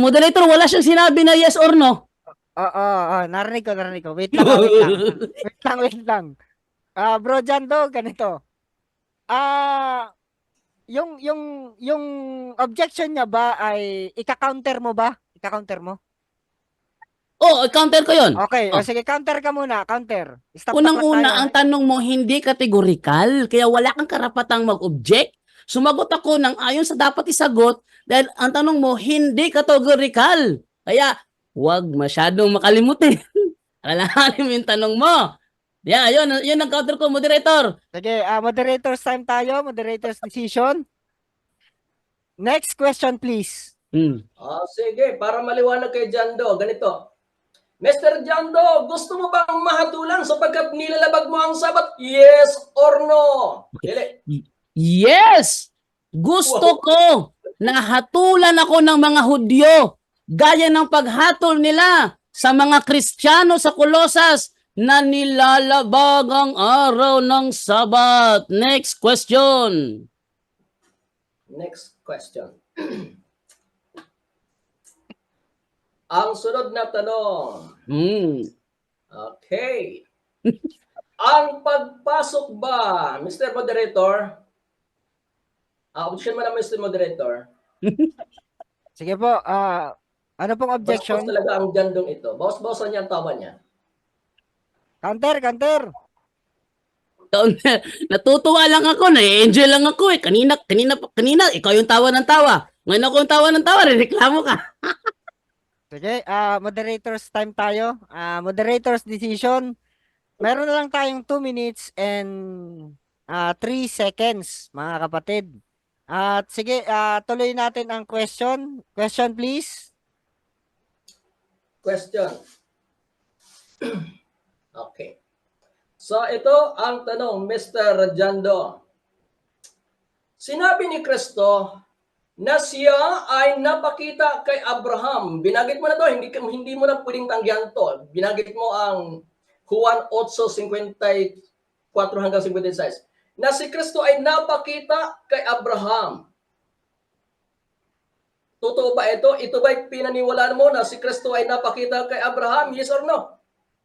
Moderator, wala siyang sinabi na yes or no. Narinig ko. Wait lang. Wait lang. Bro Jando, ganito. Yung objection niya ba ay ika-counter mo ba? Ika-counter mo? Oh, counter ko yun. Okay, Oh. sige, counter ka muna. Counter. Stop the clock Unang-una, tayo, ang tanong mo hindi kategorikal, kaya wala kang karapatang mag-object. Sumagot ako ng ayon sa dapat isagot dahil ang tanong mo hindi kategorikal. Kaya huwag masyadong makalimutin. Alalahanin mo yung tanong mo. Yeah, yun ang counter ko, moderator. Sige, moderator's time tayo. Moderator's decision. Next question, please. Sige, para maliwanag kay Jando, ganito. Mr. Jando, gusto mo bang mahatulan sapagkat nilalabag mo ang Sabat? Yes or no? Dili. Yes! Gusto ko na hatulan ako ng mga Hudyo gaya ng paghatol nila sa mga Kristiyano sa Colossus na nilalabag ang araw ng Sabat. Next question. Next question. Ang sunod na tanong. Okay. Ang pagpasok ba, Mr. Moderator? Objection mo na, Mr. Moderator. Sige po, ano pong objection? Bawas talaga ang Jandong ito. Bawas-bawasan niya ang tawa niya. Counter. Natutuwa lang ako, na-enjoy lang ako eh. Kanina, ikaw yung tawa ng tawa. Ngayon ako yung tawa ng tawa, reklamo ka. Sige, moderator's time tayo. Moderator's decision. Meron na lang tayong 2 minutes and 3 seconds, mga kapatid. At sige, tuloy natin ang question. Question, please. Question. Okay. So ito ang tanong, Mr. Jando. Sinabi ni Kristo na siya ay napakita kay Abraham. Binagit mo na to, hindi mo na pwedeng tanggihan to. Binagit mo ang Juan 8:54 hanggang 56. Na si Kristo ay napakita kay Abraham. Totoo ba ito? Ito ba'y pinaniwalaan mo na si Kristo ay napakita kay Abraham? Yes or no?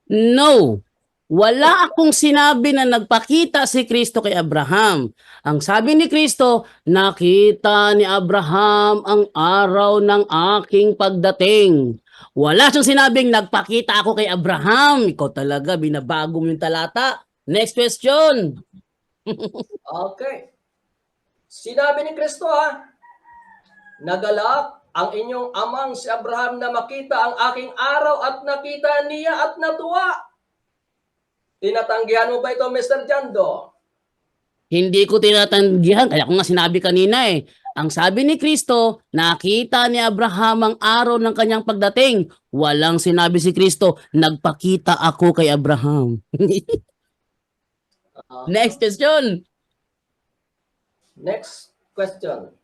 No. Wala akong sinabi na nagpakita si Kristo kay Abraham. Ang sabi ni Kristo, nakita ni Abraham ang araw ng aking pagdating. Wala siyang sinabing nagpakita ako kay Abraham. Ikaw talaga, binabago mo yung talata. Next question. Okay. Sinabi ni Kristo nagalak ang inyong amang si Abraham na makita ang aking araw at nakita niya at natuwa. Tinatanggihan mo ba ito, Mr. Jando? Hindi ko tinatanggihan. Kaya ko nga sinabi kanina eh. Ang sabi ni Kristo, nakita ni Abraham ang araw ng kanyang pagdating. Walang sinabi si Kristo, nagpakita ako kay Abraham. Next question. Next question.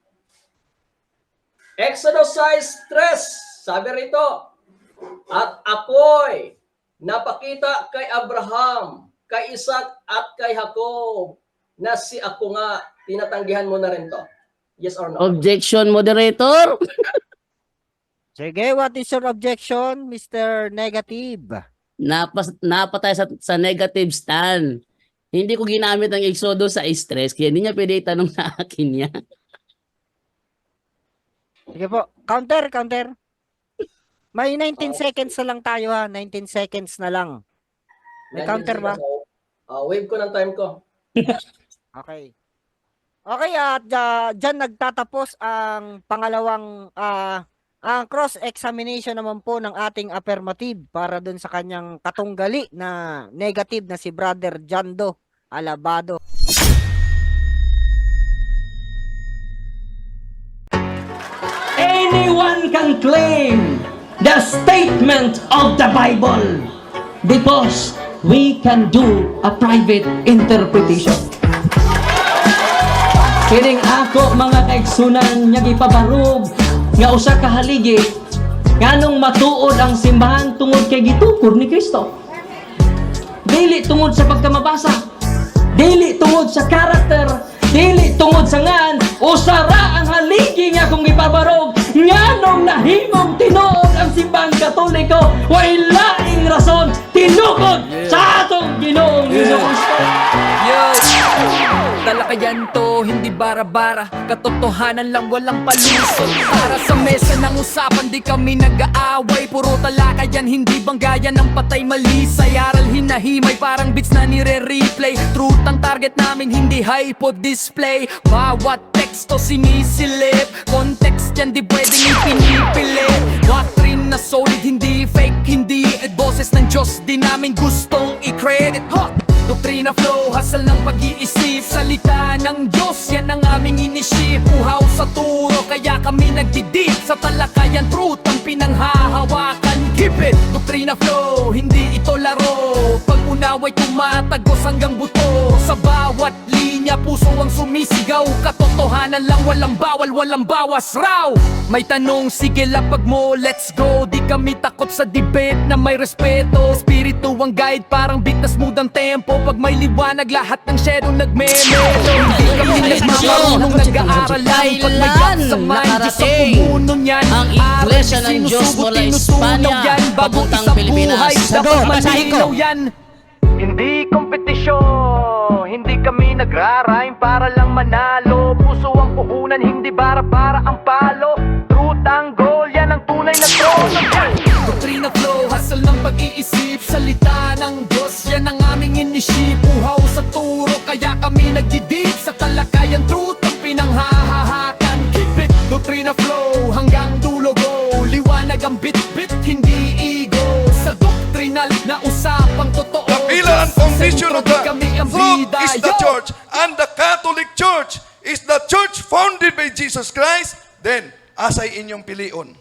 Exodus 6:3 Sabi rito, at ako'y napakita kay Abraham, kay Isaac at kay Jacob na si ako nga. Tinatanggihan mo na rin to. Yes or no? Objection, moderator. Sige, what is your objection, Mr. Negative? Napatay sa negative stand. Hindi ko ginamit ang Exodo sa stress, kaya hindi niya pwede itanong sa akin yan. Sige po, counter. May 19 seconds na lang tayo ha, 19 seconds na lang. May counter ba? Wave ko ng time ko. Okay. Okay, at dyan nagtatapos ang pangalawang ang cross-examination naman po ng ating affirmative para dun sa kanyang katunggali na negative na si Brother Jando Alabado. Anyone can claim the statement of the Bible because we can do a private interpretation. Kining ako mga kaigsunan nga gipabarog nga usa ka haligi nganong matuod ang simbahan tungod kay gitukod ni Kristo. Dili tungod sa pagkamabasa, dili tungod sa karakter, dili tungod sa ngan, usara ang haligi nga kung gipabarog nganong nahimong tinuod ang simbahan Katoliko way laing rason tinukod sa atong Ginoong Hesus Kristo. Talakayan to, hindi bara-bara. Katotohanan lang, walang palusot. Para sa mesa ng usapan, di kami nag-aaway. Puro talakayan, hindi banggayan ng patay malisay. Aral hinahimay, parang beats na nire-replay. Truth ang target namin, hindi hypo display. Bawat teksto sinisilip, context yan di pwedeng ipinipilit. Doctrine na solid, hindi fake, hindi boses ng Diyos, di namin gustong i-credit. Doktrina flow, hasal ng pag-iisip. Salita ng Diyos, yan ang aming inisip. Uhaw sa turo, kaya kami nagdidip. Sa talakayan, truth ang pinanghahawakan. Keep it! Doktrina flow, hindi ito laro. Pag-unaway tumatagos hanggang buto. Sa bawat linya, puso ang sumisigaw. Katotohanan lang, walang bawal, walang bawas raw. May tanong, sige lapag mo, let's go. Di kami takot sa debate na may respeto. Espiritu ang guide, parang beat na smooth ang tempo. Pag may liwanag, lahat ng shadow nagme-melo. Hindi kami nagmamarunong nag-aaral lang. Pag may gat sa mind, Diyos ang pumuno niyan. Ang Iglesia ng Diyos mula Espanya, papuntang Pilipinas. Dapat malinaw yan. Hindi kompetisyon, hindi kami nagra-rhyme para lang manalo. Puso ang puhunan, hindi para ang palo. Truth ang goal, yan ang tunay na trono. Doktrina flow, hasal ng pag-iisip. Salita ng Diyos, yan ang aming inisip. Uhaw sa turo, kaya kami nagdidip. Sa talakayan, truth ang pinanghahahakan. Keep it, doktrina flow, hanggang dulo go. Liwanag ang bit-bit, hindi ego. Sa doktrinal na usapang totoo. The pillar and foundation of the truth is the church, and the Catholic Church is the church founded by Jesus Christ. Then, asay inyong pilion.